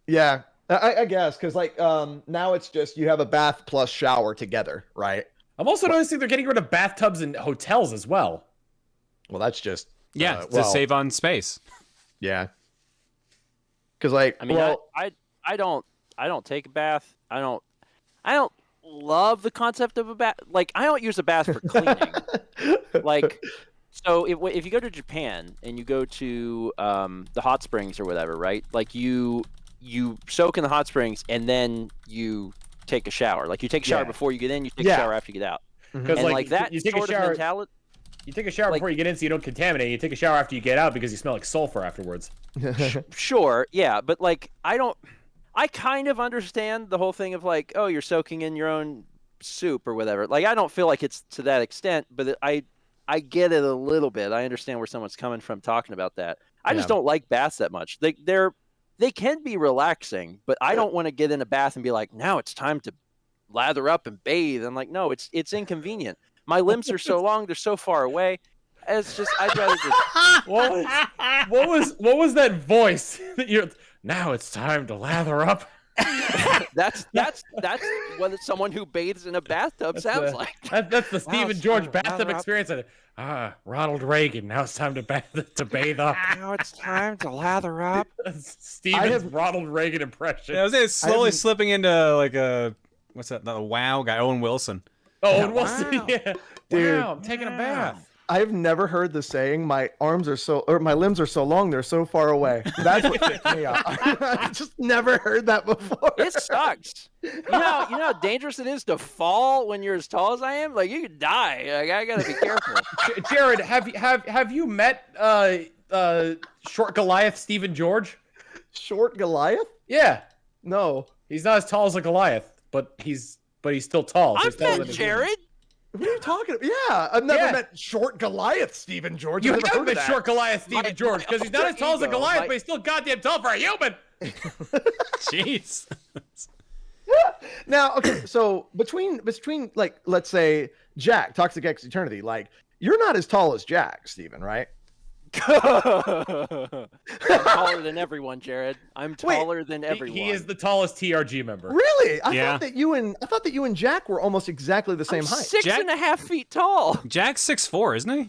Yeah, I guess because like now it's just you have a bath plus shower together, right? I'm also noticing they're getting rid of bathtubs in hotels as well. Well, that's just to save on space. Yeah. Because like, I mean, I don't take a bath. I don't love the concept of a bath. Like, I don't use a bath for cleaning. Like, so if you go to Japan and you go to the hot springs or whatever, right? Like you soak in the hot springs and then you take a shower. Like you take a shower before you get in, you take a shower after you get out. Because like that you take sort a shower, of mentality. You take a shower before you get in so you don't contaminate. You take a shower after you get out because you smell like sulfur afterwards. Sure, yeah, but like I kind of understand the whole thing of like, oh, you're soaking in your own soup or whatever. Like I don't feel like it's to that extent, but I get it a little bit. I understand where someone's coming from talking about that. I just don't like baths that much. They can be relaxing, but I don't want to get in a bath and be like, now it's time to lather up and bathe. I'm like, no, it's inconvenient. My limbs are so long, they're so far away. It's just I'd rather just what was that voice? Now it's time to lather up. That's what someone who bathes in a bathtub sounds like. That's the Stephen George bathtub experience. Ronald Reagan. Now it's time to bathe up. Now it's time to lather up. Stephen's Ronald Reagan impression. Yeah, I was slowly slipping into like a what's that? The WoW guy, Owen Wilson. Oh, Owen Wilson. Wow. Yeah. Dude. Wow, I'm taking a bath. I've never heard the saying, my limbs are so long, they're so far away. That's what freaked me out. I've just never heard that before. It sucks. You know how dangerous it is to fall when you're as tall as I am? Like, you could die. Like, I gotta be careful. Jared, have you met short Goliath Stephen George? Short Goliath? Yeah. No. He's not as tall as a Goliath, but he's still tall. So I've he's taller met than a Jared. What are you talking about? Yeah, I've never Yeah. met short Goliath Stephen George. You I've never have heard met of that. short Goliath Stephen George because he's not as tall as a ego, Goliath, my- but he's still goddamn tall for a human. Jeez. Now, okay, so between like, let's say Jack, Toxic X Eternity, like, you're not as tall as Jack, Stephen, right? I'm taller than everyone, Jared. I'm taller than everyone. He is the tallest TRG member. Really? I Yeah. thought that you and Jack were almost exactly the same I'm height. 6.5 feet tall. Jack's 6'4", isn't he?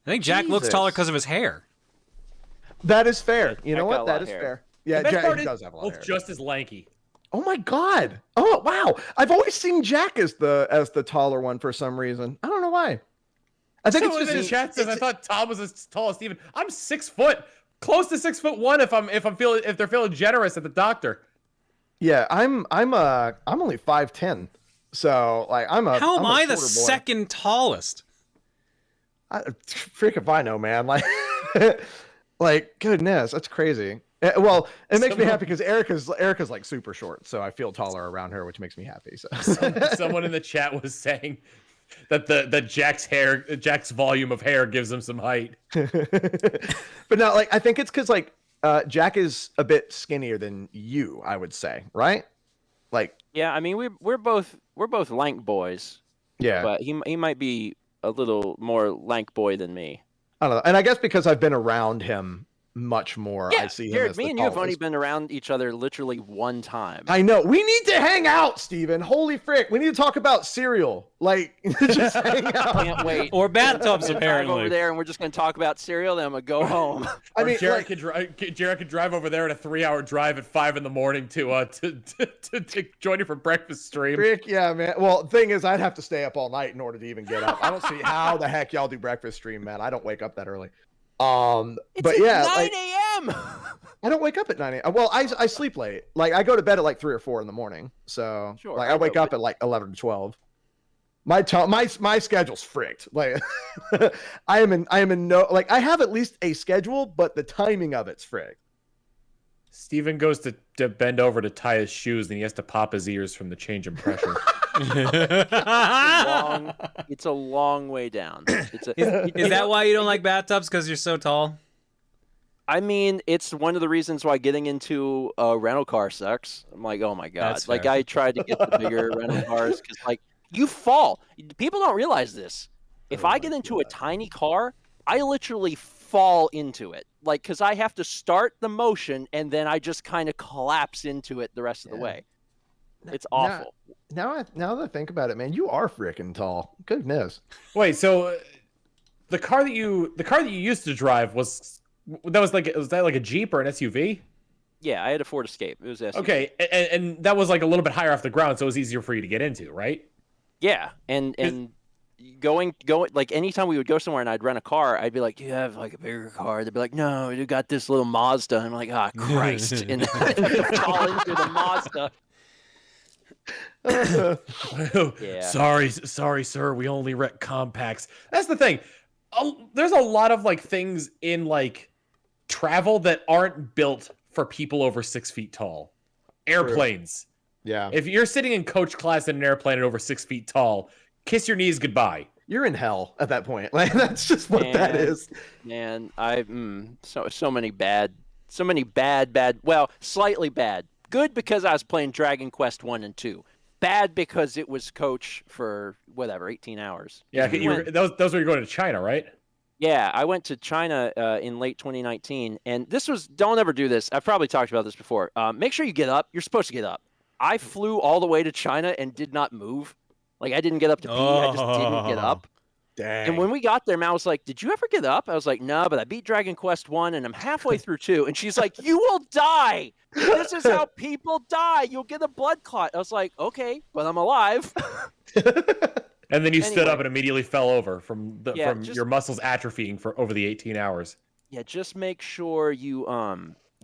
I think Jack looks Jesus. taller because of his hair. That is fair. You know Jack got a what? That lot is of hair. fair. Yeah, The best Jack part he is does have a lot of both hair. just as lanky. Oh my god. Oh wow. I've always seen Jack as the taller one for some reason. I don't know why. I think Someone it's in the just chat says I thought Tom was as tall as Steven. I'm 6 foot, close to 6'1" if they're feeling generous at the doctor. yeah. I'm only 5'10", so like I'm a. How I'm am a I the shorter boy. second tallest? Freak if I know, man. Like, like goodness, that's crazy. Well, it makes me happy because Erica's like super short, so I feel taller around her, which makes me happy. So Someone in the chat was saying that Jack's volume of hair gives him some height. but no, like I think it's because like Jack is a bit skinnier than you, I would say, right? Like, Yeah, I mean we're both lank boys, yeah, but he might be a little more lank boy than me. I don't know. And I guess because I've been around him much more, I see him Jared, as me the and you have only tallest. been around each other literally one time. I know. We need to hang out, Steven. Holy frick. We need to talk about cereal. Like, just hang out. Can't wait. Or bathtubs, Drive over apparently. there, and we're just going to talk about cereal. Then I'm going to go home. I mean, Jared, like, could drive over there at a 3-hour drive at 5 a.m. to join you for breakfast stream. frick, yeah, man. Well, the thing is, I'd have to stay up all night in order to even get up. I don't see how the heck y'all do breakfast stream, man. I don't wake up that early. It's But at yeah, 9 like, a.m. I don't wake up at 9 a.m. Well, I sleep late. Like, I go to bed at like 3 or 4 in the morning. So, Sure, like, I I wake know, up at like 11 to 12. My schedule's fricked. Like, I am in no, like, I have at least a schedule, but the timing of it's fricked. Steven goes to bend over to tie his shoes, and he has to pop his ears from the change in pressure. It's a long way down. Is that why you don't like bathtubs? Because you're so tall? I mean, it's one of the reasons why getting into a rental car sucks. I'm like, oh my god! That's Like, fair. I tried to get the bigger rental cars because, like, you fall. People don't realize this. If I get into a tiny car, I literally fall into it. Like, because I have to start the motion and then I just kind of collapse into it the rest of the way. It's awful. Now that I think about it, man, you are freaking tall. Goodness. Wait, so the car that you used to drive was that like a Jeep or an SUV? Yeah, I had a Ford Escape. It was SUV. Okay, and that was like a little bit higher off the ground, so it was easier for you to get into, right? Yeah, and going like anytime we would go somewhere and I'd rent a car, I'd be like, "Do you have like a bigger car?" They'd be like, "No, you got this little Mazda." And I'm like, "Ah, Christ!" And then I'd have to fall into the Mazda. Yeah. Sorry, sir. We only rent compacts. That's the thing. There's a lot of like things in like travel that aren't built for people over 6 feet tall. Airplanes. Yeah. If you're sitting in coach class in an airplane at over 6 feet tall, kiss your knees goodbye. You're in hell at that point. Like, that's just what that is. Man, so many bad, well, slightly bad. Good because I was playing Dragon Quest 1 and 2. Bad because it was coach for whatever 18 hours. Yeah, those were going to China, right? Yeah, I went to China in late 2019, and don't ever do this. I've probably talked about this before. Make sure you get up. You're supposed to get up. I flew all the way to China and did not move. Like, I didn't get up to pee. I just didn't get up. Dang. And when we got there, Mal was like, "Did you ever get up?" I was like, "No, but I beat Dragon Quest 1 and I'm halfway through 2." And she's like, "You will die. This is how people die. You'll get a blood clot." I was like, "Okay, but I'm alive." And then you stood Anyway. up and immediately fell over from Yeah, your muscles atrophying for over the 18 hours. Yeah, just make sure you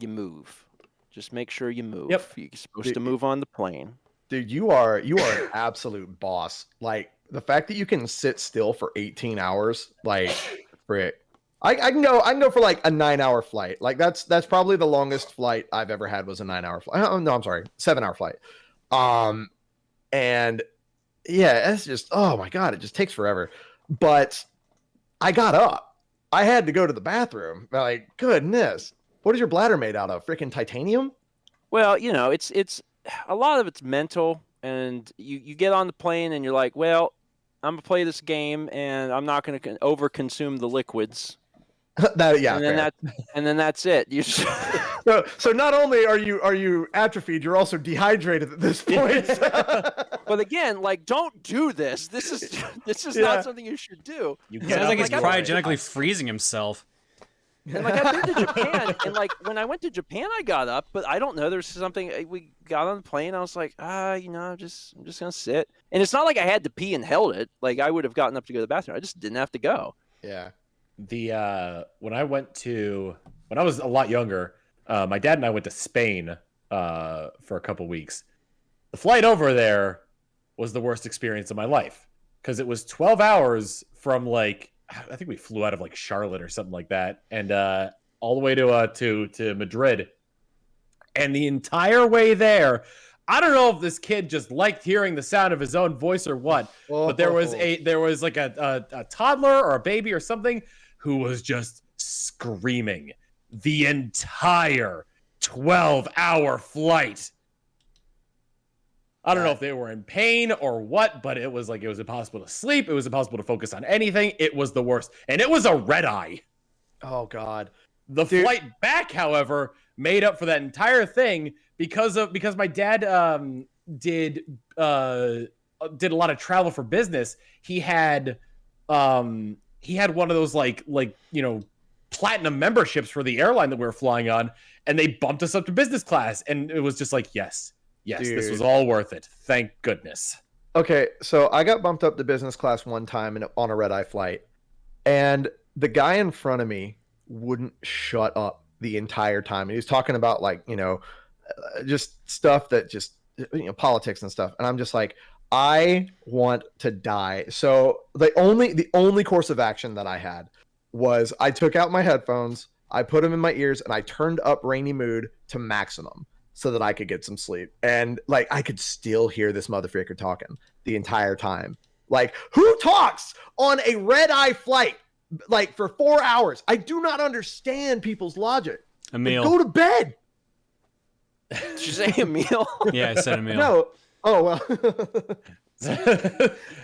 move. Just make sure you move. Yep. You're supposed to move on the plane. Dude, you are an absolute boss. Like the fact that you can sit still for 18 hours, like frick. I can go for like a 9-hour flight. Like that's probably the longest flight I've ever had was a 9-hour flight. Oh, no, I'm sorry, 7-hour flight. And yeah, it's just, oh my God, it just takes forever. But I got up. I had to go to the bathroom. Like, goodness, what is your bladder made out of? Freaking titanium? Well, it's a lot of it's mental, and you get on the plane and you're like, well, I'm gonna play this game and I'm not gonna overconsume the liquids. Yeah, and then that's it. You just... so not only are you atrophied, you're also dehydrated at this point. But again, like, don't do this. This is not something you should do. Sounds like he's cryogenically freezing himself. And like I've been to Japan, and like when I went to Japan, I got up, but I don't know. There's something we got on the plane. I was like, I'm just gonna sit. And it's not like I had to pee and held it. Like I would have gotten up to go to the bathroom. I just didn't have to go. Yeah. When I was a lot younger, my dad and I went to Spain for a couple weeks. The flight over there was the worst experience of my life because it was 12 hours from like. I think we flew out of like Charlotte or something like that, and all the way to Madrid. And the entire way there, I don't know if this kid just liked hearing the sound of his own voice or what, but there was like a toddler or a baby or something who was just screaming the entire 12-hour flight. I don't know if they were in pain or what, but it was impossible to sleep. It was impossible to focus on anything. It was the worst. And it was a red eye. Oh, God. The flight back, however, made up for that entire thing because my dad did a lot of travel for business. He had one of those like platinum memberships for the airline that we were flying on, and they bumped us up to business class, and it was just like, yes, dude. This was all worth it. Thank goodness. Okay, so I got bumped up to business class one time on a red-eye flight, and the guy in front of me wouldn't shut up the entire time. He was talking about just stuff that just politics and stuff, and I'm just like, I want to die. So the only course of action that I had was I took out my headphones, I put them in my ears, and I turned up Rainy Mood to maximum so that I could get some sleep. And like I could still hear this motherfucker talking the entire time. Like, who talks on a red-eye flight like for 4 hours? I do not understand people's logic. Emil. Go to bed. Did you say Emil? Yeah, I said Emil. No. Oh, well.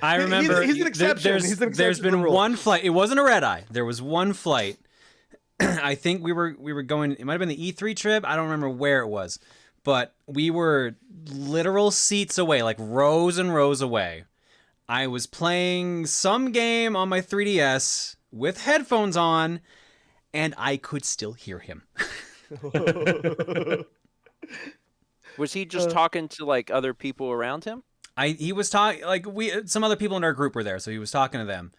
I remember he's an exception. There's been one flight. It wasn't a red eye. There was one flight. I think we were going, it might have been the E3 trip. I don't remember where it was, but we were literal seats away, like rows and rows away. I was playing some game on my 3DS with headphones on, and I could still hear him. Was he just talking to like other people around him? He was talking, like some other people in our group were there, so he was talking to them.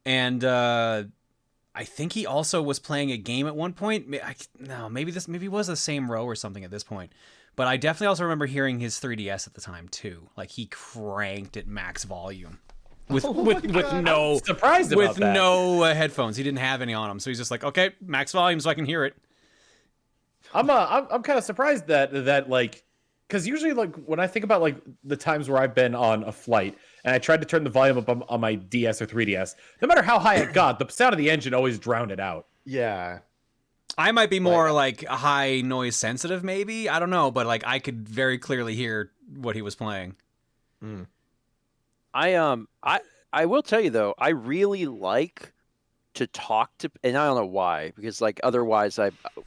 And I think he also was playing a game at one point. Maybe it was the same row or something at this point. But I definitely also remember hearing his 3DS at the time too. Like he cranked at max volume with no surprised about that. No headphones. He didn't have any on him, so he's just like, okay, max volume so I can hear it. I'm kind of surprised that like, because usually like when I think about like the times where I've been on a flight and I tried to turn the volume up on my DS or 3DS, no matter how high it got, the sound of the engine always drowned it out. Yeah. I might be more like high noise sensitive, maybe. I don't know, but like I could very clearly hear what he was playing. I will tell you though, I really like talk to, and I don't know why, because like otherwise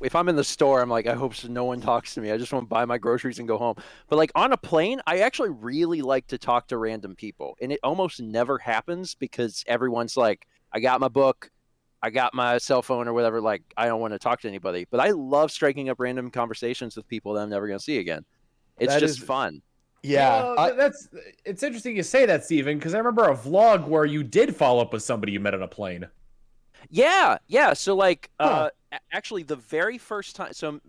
if I'm in the store, I'm like, I hope no one talks to me. I just want to buy my groceries and go home. But like on a plane, I actually really like to talk to random people, and it almost never happens because everyone's like, I got my book, I got my cell phone or whatever. Like, I don't want to talk to anybody, but I love striking up random conversations with people that I'm never going to see again. It's just fun. Yeah, well, it's interesting you say that, Steven, because I remember a vlog where you did follow up with somebody you met on a plane. Yeah. So like, actually, the very first time. So,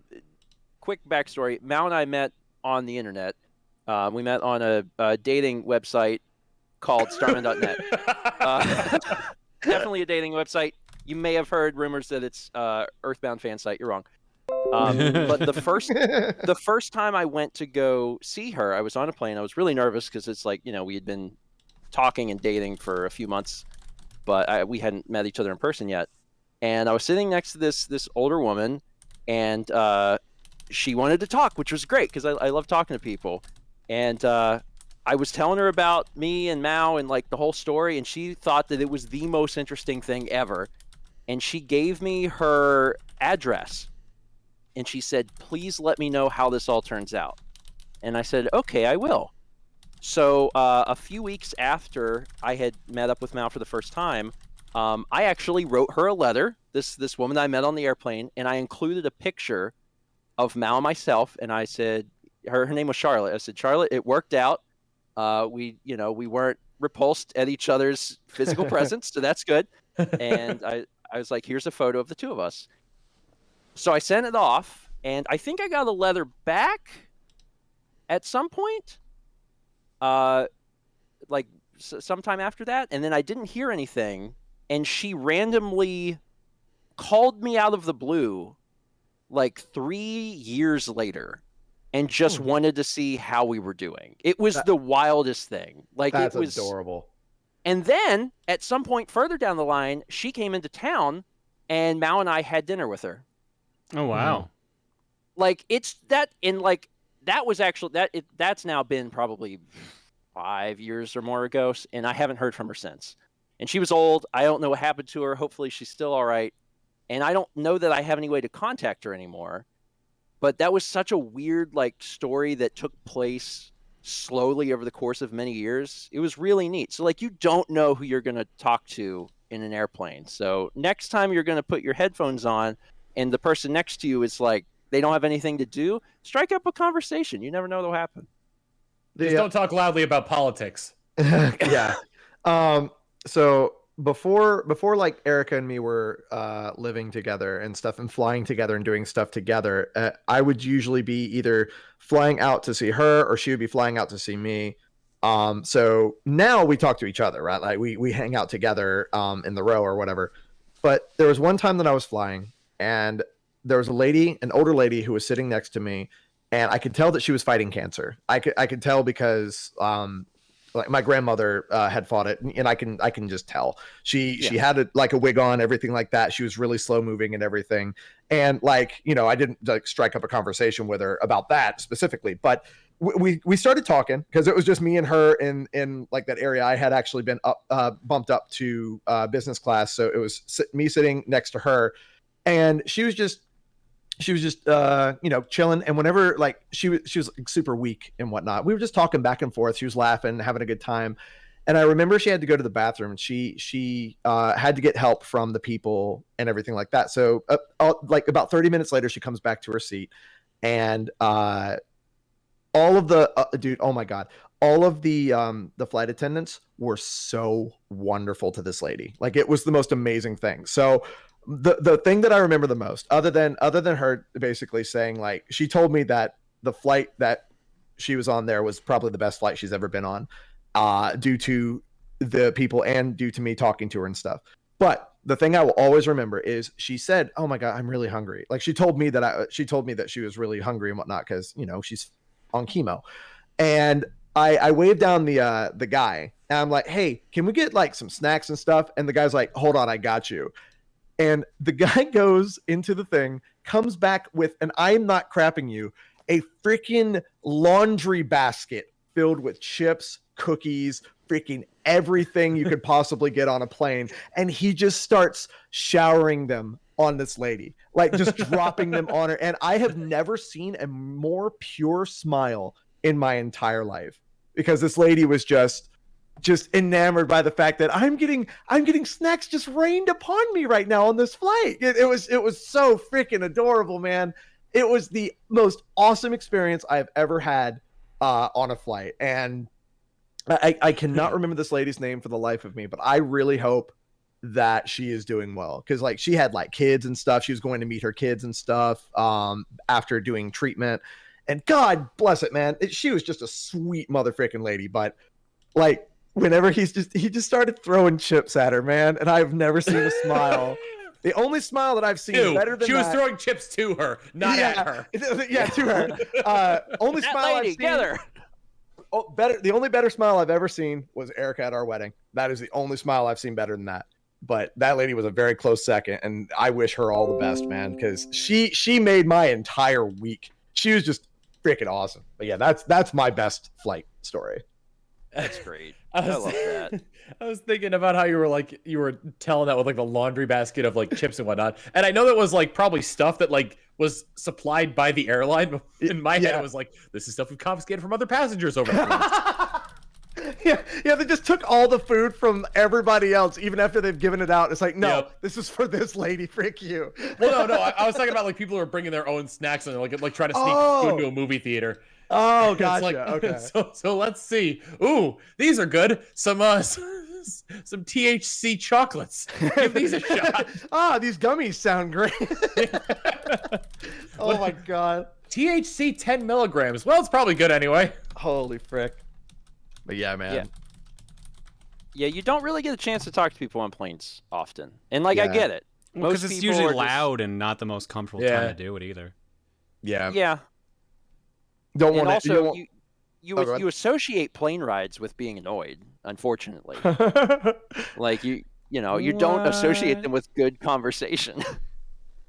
quick backstory: Mal and I met on the internet. We met on a dating website called Starman.net. Definitely a dating website. You may have heard rumors that it's Earthbound fan site. You're wrong. But the first time I went to go see her, I was on a plane. I was really nervous because it's like, we had been talking and dating for a few months, but we hadn't met each other in person yet. And I was sitting next to this older woman, and she wanted to talk, which was great because I love talking to people. And I was telling her about me and Mao and like the whole story, and she thought that it was the most interesting thing ever. And she gave me her address. And she said, please let me know how this all turns out. And I said, okay, I will. So a few weeks after I had met up with Mal for the first time, I actually wrote her a letter, this woman I met on the airplane, and I included a picture of Mal and myself. And I said, her name was Charlotte. I said, Charlotte, it worked out. We weren't repulsed at each other's physical presence, so that's good. And I was like, here's a photo of the two of us. So I sent it off, and I think I got a letter back at some point, sometime after that, and then I didn't hear anything, and she randomly called me out of the blue like 3 years later and just wanted to see how we were doing. It was the wildest thing. Like, that's it was adorable. And then at some point further down the line, she came into town, and Mao and I had dinner with her. Oh, wow. Like, it's that, and like, that was actually, that's now been probably 5 years or more ago, and I haven't heard from her since. And she was old. I don't know what happened to her. Hopefully she's still all right. And I don't know that I have any way to contact her anymore. But that was such a weird, like, story that took place slowly over the course of many years. It was really neat. So, like, you don't know who you're going to talk to in an airplane. So next time you're going to put your headphones on, and the person next to you is like, they don't have anything to do, strike up a conversation. You never know what'll happen. Just don't talk loudly about politics. Yeah. So before like Erica and me were living together and stuff and flying together and doing stuff together, I would usually be either flying out to see her or she would be flying out to see me. So now we talk to each other, right? Like we hang out together in the row or whatever. But there was one time that I was flying, and there was an older lady who was sitting next to me, and I could tell that she was fighting cancer. I could tell because like my grandmother had fought it, and I can just tell. She had a wig on, everything like that. She was really slow moving and everything. And like, I didn't like strike up a conversation with her about that specifically, but we started talking because it was just me and her in like that area. I had actually been bumped up to business class, so it was me sitting next to her, and she was just chilling. And whenever like she was like, super weak and whatnot, we were just talking back and forth. She was laughing, having a good time. And I remember she had to go to the bathroom, and she had to get help from the people and everything like that. So like about 30 minutes later, she comes back to her seat, and all of the dude, oh my God, all of the flight attendants were so wonderful to this lady. Like, it was the most amazing thing. So the thing that I remember the most, other than her basically saying, like, she told me that the flight that she was on there was probably the best flight she's ever been on, due to the people and due to me talking to her and stuff. But the thing I will always remember is she said, "Oh my God, I'm really hungry." Like, she told me that she was really hungry and whatnot because she's on chemo. And I waved down the guy, and I'm like, "Hey, can we get like some snacks and stuff?" And the guy's like, "Hold on, I got you." And the guy goes into the thing, comes back with, and I'm not crapping you, a freaking laundry basket filled with chips, cookies, freaking everything you could possibly get on a plane. And he just starts showering them on this lady, like just dropping them on her. And I have never seen a more pure smile in my entire life, because this lady was just enamored by the fact that I'm getting snacks just rained upon me right now on this flight. It was so freaking adorable, man. It was the most awesome experience I've ever had on a flight. And I cannot remember this lady's name for the life of me, but I really hope that she is doing well, because like she had like kids and stuff. She was going to meet her kids and stuff after doing treatment, and God bless it, man. She was just a sweet mother freaking lady. But like whenever he just started throwing chips at her, man, and I've never seen a smile. The only smile that I've seen better than she was throwing chips to her, not at her. Yeah, to her. Only That smile lady, I've seen. together. Oh, better. The only better smile I've ever seen was Erica at our wedding. That is the only smile I've seen better than that. But that lady was a very close second, and I wish her all the best, man, because she made my entire week. She was just freaking awesome. But yeah, that's my best flight story. That's great. I love that. I was thinking about how you were telling that with like the laundry basket of like chips and whatnot, and I know that was like probably stuff that like was supplied by the airline. But in my head, it was like, this is stuff we've confiscated from other passengers over the Yeah, they just took all the food from everybody else, even after they've given it out. It's like, no, this is for this lady. Frick you. Well, no, I was talking about like people who are bringing their own snacks and like trying to sneak food into a movie theater. Oh, gotcha. Like, okay. So let's see. Ooh, these are good. Some THC chocolates. Give these a shot. These gummies sound great. Oh my God. THC 10 milligrams. Well, it's probably good anyway. Holy frick. But yeah, man. Yeah, you don't really get a chance to talk to people on planes often. And like, I get it. Because it's usually loud and not the most comfortable time to do it either. Yeah. Yeah. Don't want to. Also, you you associate plane rides with being annoyed, unfortunately. Like you don't associate them with good conversation.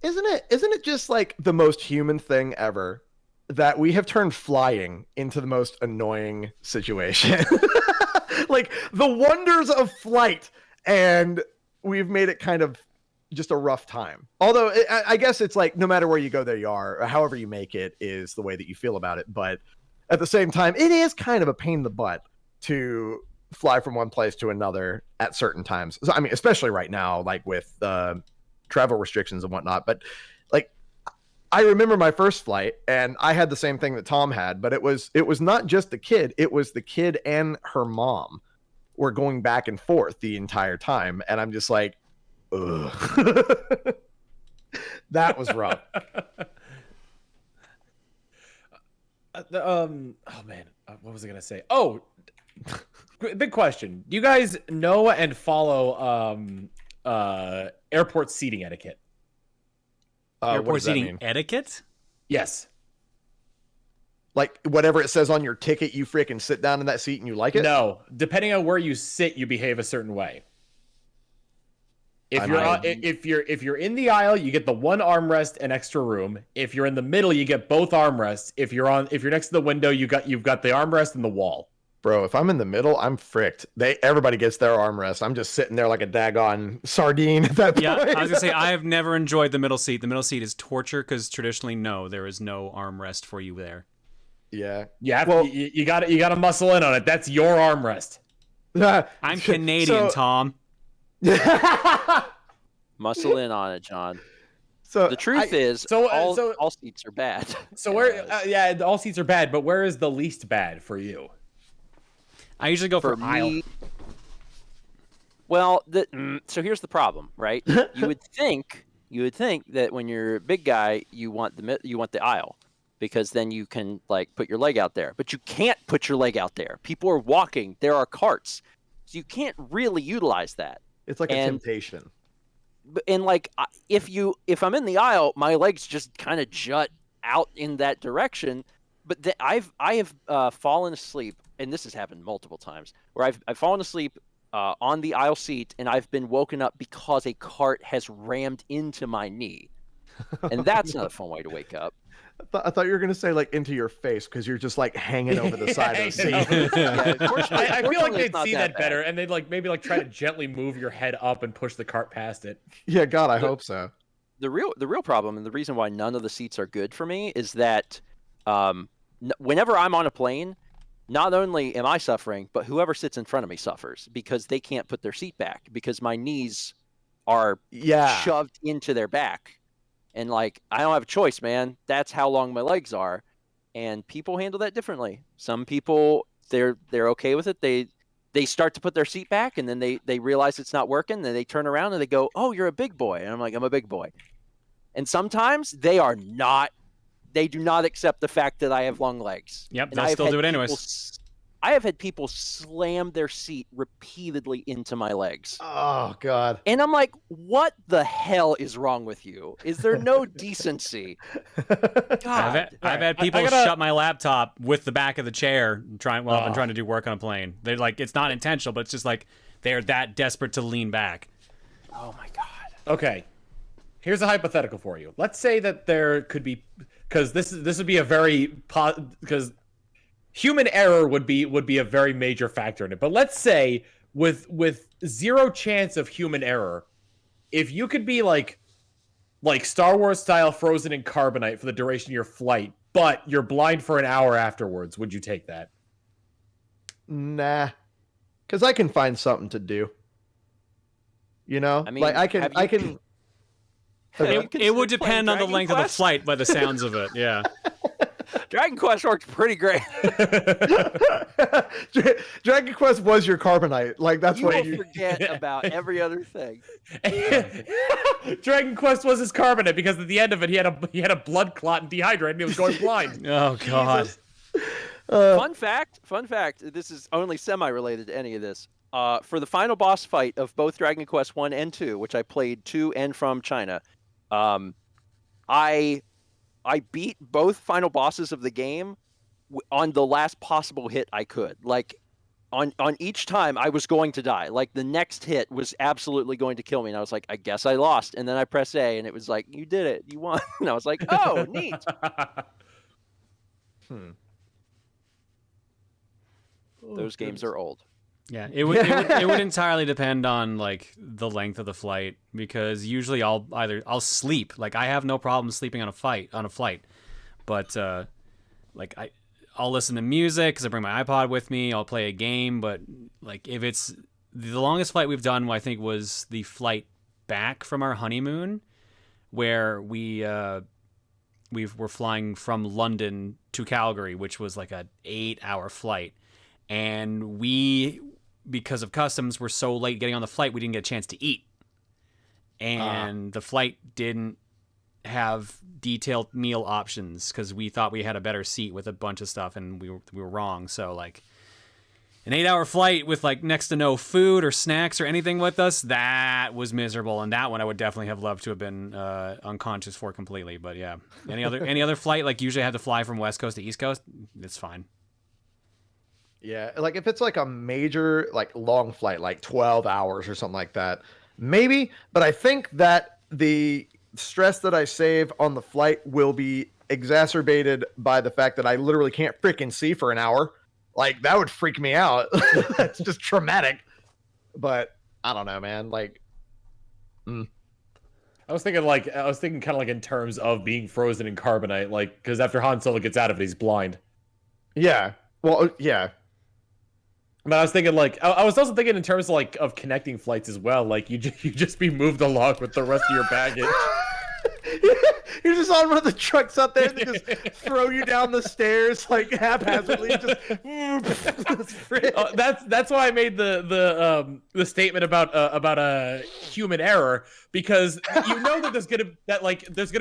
Isn't it just like the most human thing ever that we have turned flying into the most annoying situation? Like the wonders of flight, and we've made it kind of just a rough time. Although I guess it's like no matter where you go, there you are. Or however you make it is the way that you feel about it. But at the same time, it is kind of a pain in the butt to fly from one place to another at certain times. So, I mean, especially right now, like with travel restrictions and whatnot. But like, I remember my first flight, and I had the same thing that Tom had. But it was not just the kid; it was the kid and her mom were going back and forth the entire time, and I'm just like, ugh. That was rough. Oh man, what was I gonna say? Oh, big question. Do you guys know and follow airport seating etiquette? Airport seating etiquette? Yes. Like whatever it says on your ticket, you freaking sit down in that seat and you like it? No, depending on where you sit, you behave a certain way. If you're in the aisle, you get the one armrest and extra room. If you're in the middle, you get both armrests. If you're next to the window, you've got the armrest and the wall. Bro, if I'm in the middle, I'm fricked. Everybody gets their armrest. I'm just sitting there like a daggone sardine at that point. Yeah, I was gonna say I have never enjoyed the middle seat. The middle seat is torture because traditionally, no, there is no armrest for you there. Yeah. You got to muscle in on it. That's your armrest. I'm Canadian, Tom. Muscle in on it, John. So the truth is, all seats are bad. So all seats are bad, but where is the least bad for you? I usually go for aisle. Well, so here's the problem, right? You would think that when you're a big guy, you want the aisle, because then you can like put your leg out there. But you can't put your leg out there. People are walking. There are carts, so you can't really utilize that. It's like a temptation. And like if I'm in the aisle, my legs just kind of jut out in that direction. But I have fallen asleep, and this has happened multiple times, where I've fallen asleep on the aisle seat, and I've been woken up because a cart has rammed into my knee, and that's not a fun way to wake up. I thought you were gonna say like into your face because you're just like hanging over the side of the seat. I feel like they'd see that bad. better, and they'd like maybe like try to gently move your head up and push the cart past it. Yeah, God, I hope so. The real problem, and the reason why none of the seats are good for me, is that whenever I'm on a plane, not only am I suffering, but whoever sits in front of me suffers because they can't put their seat back because my knees are shoved into their back. And like, I don't have a choice, man. That's how long my legs are. And people handle that differently. Some people, they're okay with it. They start to put their seat back, and then they realize it's not working. Then they turn around and they go, "Oh, you're a big boy." And I'm like, "I'm a big boy." And sometimes they do not accept the fact that I have long legs. Yep, and they'll still do it anyways. I have had people slam their seat repeatedly into my legs. Oh, God. And I'm like, what the hell is wrong with you? Is there no decency? God. I've had people shut my laptop with the back of the chair I'm trying to do work on a plane. They're like, it's not intentional, but it's just like they're that desperate to lean back. Oh, my God. Okay. Here's a hypothetical for you. Let's say that there could be, because this would be a very because human error would be a very major factor in it. But let's say with zero chance of human error, if you could be like Star Wars style frozen in carbonite for the duration of your flight, but you're blind for an hour afterwards, would you take that? Nah, because I can find something to do. You know, I mean, like I can. It would depend on the length of the flight by the sounds of it. Yeah. Dragon Quest worked pretty great. Dragon Quest was your carbonite. Like that's you what will forget about every other thing. Dragon Quest was his carbonite because at the end of it he had a blood clot and dehydrated and he was going blind. Oh God. Fun fact. This is only semi-related to any of this. For the final boss fight of both Dragon Quest 1 and 2, which I played to and from China, I beat both final bosses of the game on the last possible hit I could. Like, on each time, I was going to die. Like, the next hit was absolutely going to kill me. And I was like, I guess I lost. And then I pressed A, and it was like, you did it. You won. And I was like, oh, neat. Those games are old. Yeah, it would entirely depend on like the length of the flight because usually I'll sleep. Like I have no problem sleeping on a flight, but like I'll listen to music because I bring my iPod with me. I'll play a game, but like if it's the longest flight we've done, I think was the flight back from our honeymoon, where we were flying from London to Calgary, which was like a 8-hour flight. And we, because of customs, were so late getting on the flight, we didn't get a chance to eat. And the flight didn't have detailed meal options because we thought we had a better seat with a bunch of stuff, and we were wrong. So, like, an 8-hour flight with, like, next to no food or snacks or anything with us, that was miserable. And that one I would definitely have loved to have been unconscious for completely. But, yeah, any other flight, like, usually I have to fly from West Coast to East Coast, it's fine. Yeah, like if it's like a major, like long flight, like 12 hours or something like that, maybe. But I think that the stress that I save on the flight will be exacerbated by the fact that I literally can't freaking see for an hour. Like that would freak me out. That's just traumatic. But I don't know, man. Like, I was thinking kind of like in terms of being frozen in carbonite, like because after Han Solo gets out of it, he's blind. Yeah. Well, yeah. But I was thinking, like, I was also thinking in terms of, like, of connecting flights as well. Like, you just be moved along with the rest of your baggage. You're just on one of the trucks out there that just throw you down the stairs, like, haphazardly. That's why I made the statement about human error, because you know that there's gonna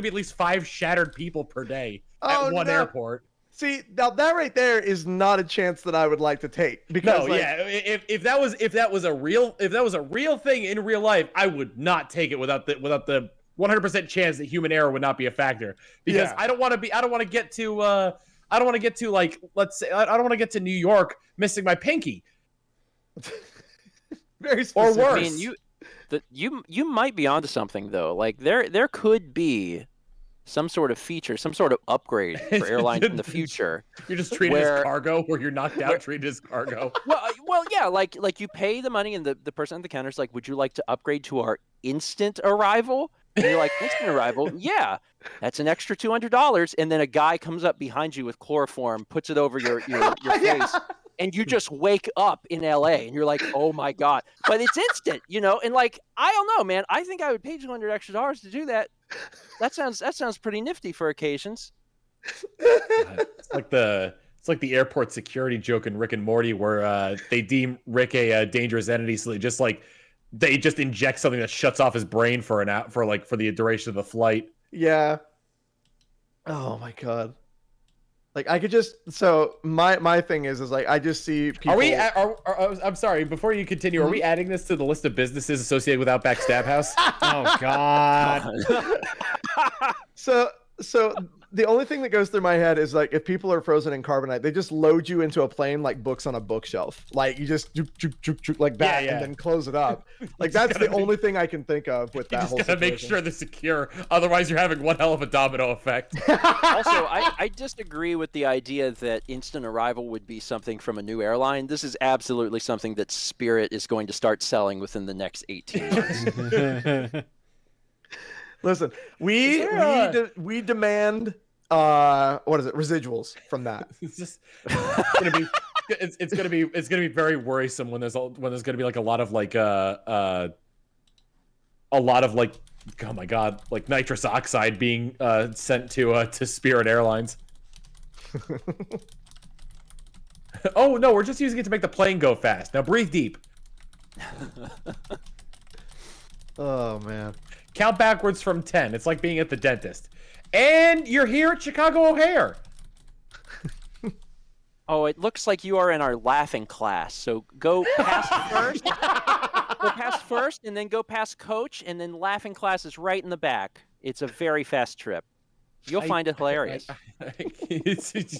be at least 5 shattered people per day at one airport. See, now that right there is not a chance that I would like to take. Because if that was a real thing in real life, I would not take it without the 100% chance that human error would not be a factor. Because I don't want to get to like, let's say I don't want to get to New York missing my pinky. Very specific. Or worse. I mean, you might be onto something though. Like there could be some sort of feature, some sort of upgrade for airlines in the future. You're just treated as cargo, where you're knocked out, treated as cargo. Well, yeah, like you pay the money, and the person at the counter is like, "Would you like to upgrade to our instant arrival?" And you're like, "Instant arrival? Yeah, that's an extra $200." And then a guy comes up behind you with chloroform, puts it over your face, and you just wake up in LA, and you're like, "Oh my god!" But it's instant, you know. And like, I don't know, man. I think I would pay $200 extra to do that. That sounds pretty nifty for occasions. It's like the airport security joke in Rick and Morty, where they deem Rick a dangerous entity, so they just inject something that shuts off his brain for the duration of the flight. Yeah. Oh my god. Like I could just my thing is like I just see people. I'm sorry. Before you continue, are we adding this to the list of businesses associated with Outback Stab House? Oh god. So the only thing that goes through my head is like if people are frozen in carbonite, they just load you into a plane like books on a bookshelf. Like you just juke like that and then close it up. Like that's the only thing I can think of with that whole situation. You just gotta make sure they're secure, otherwise you're having one hell of a domino effect. Also, I disagree with the idea that instant arrival would be something from a new airline. This is absolutely something that Spirit is going to start selling within the next 18 months. Listen, we demand what is it? Residuals from that. It's gonna be very worrisome when there's gonna be like a lot of oh my god, like nitrous oxide being sent to Spirit Airlines. Oh no, we're just using it to make the plane go fast. Now breathe deep. Oh man. Count backwards from 10. It's like being at the dentist. And you're here at Chicago O'Hare. Oh, it looks like you are in our laughing class. So go past first. Go past first, and then go past coach, and then laughing class is right in the back. It's a very fast trip. You'll find it hilarious.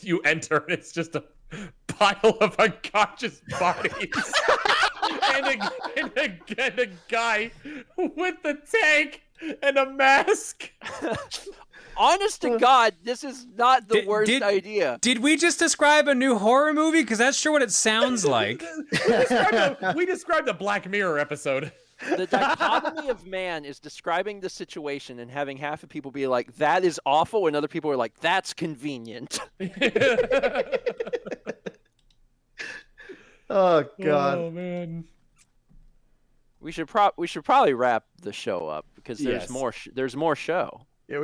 You enter, and it's just a pile of unconscious bodies. and a guy with the tank and a mask. Honest to God, this is not the worst idea. Did we just describe a new horror movie? Because that's sure what it sounds like. We described a Black Mirror episode. The dichotomy of man is describing the situation and having half of people be like, that is awful, and other people are like, that's convenient. Oh God. Oh man. We should probably wrap the show up because there's more. There's more show. Yeah,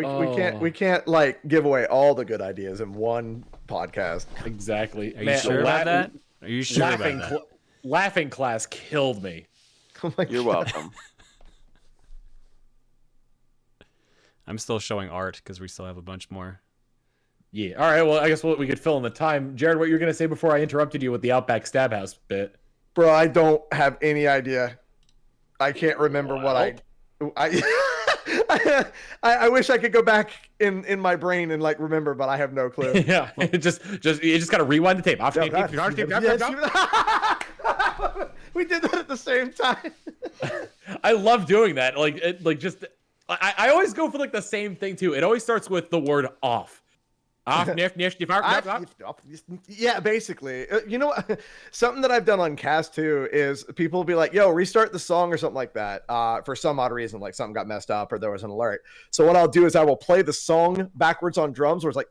we can't like give away all the good ideas in one podcast. Exactly. Are you sure about that? Are you sure about that? Laughing class killed me. Oh my You're God. welcome. I'm still showing art because we still have a bunch more. Yeah. All right. Well, I guess we could fill in the time. Jared, what you were gonna say before I interrupted you with the Outback Stab House bit? Bro, I don't have any idea. I can't remember what I wish I could go back in my brain and like remember, but I have no clue. Yeah. You just gotta rewind the tape. Off tape. We did that at the same time. I love doing that. I always go for like the same thing too. It always starts with the word off. Off, yeah, basically. You know, something that I've done on cast too is people will be like, yo, restart the song or something like that. For some odd reason, like something got messed up or there was an alert. So what I'll do is I will play the song backwards on drums where it's like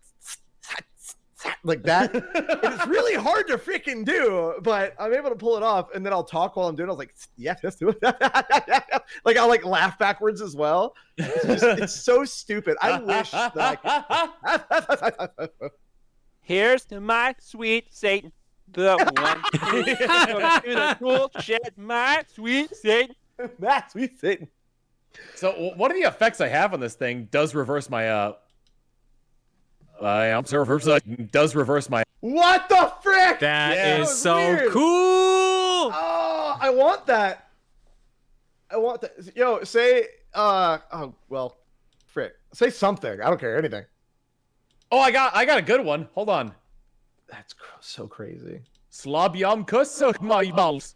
that. And it's really hard to freaking do, but I'm able to pull it off, and then I'll talk while I'm doing it. I was like, yeah, let's do it. Like I'll like laugh backwards as well. It's so stupid. I wish that I could. Here's to my sweet Satan, the one who to the cool shed, my sweet Satan. That's sweet Satan. So one of the effects I have on this thing does reverse my does reverse my. What the frick? That is so weird. cool. Oh, I want that. Yo, say oh well, frick. Say something. I don't care, anything. Oh, I got a good one. Hold on. That's so crazy. Slabyamkus, suck my balls.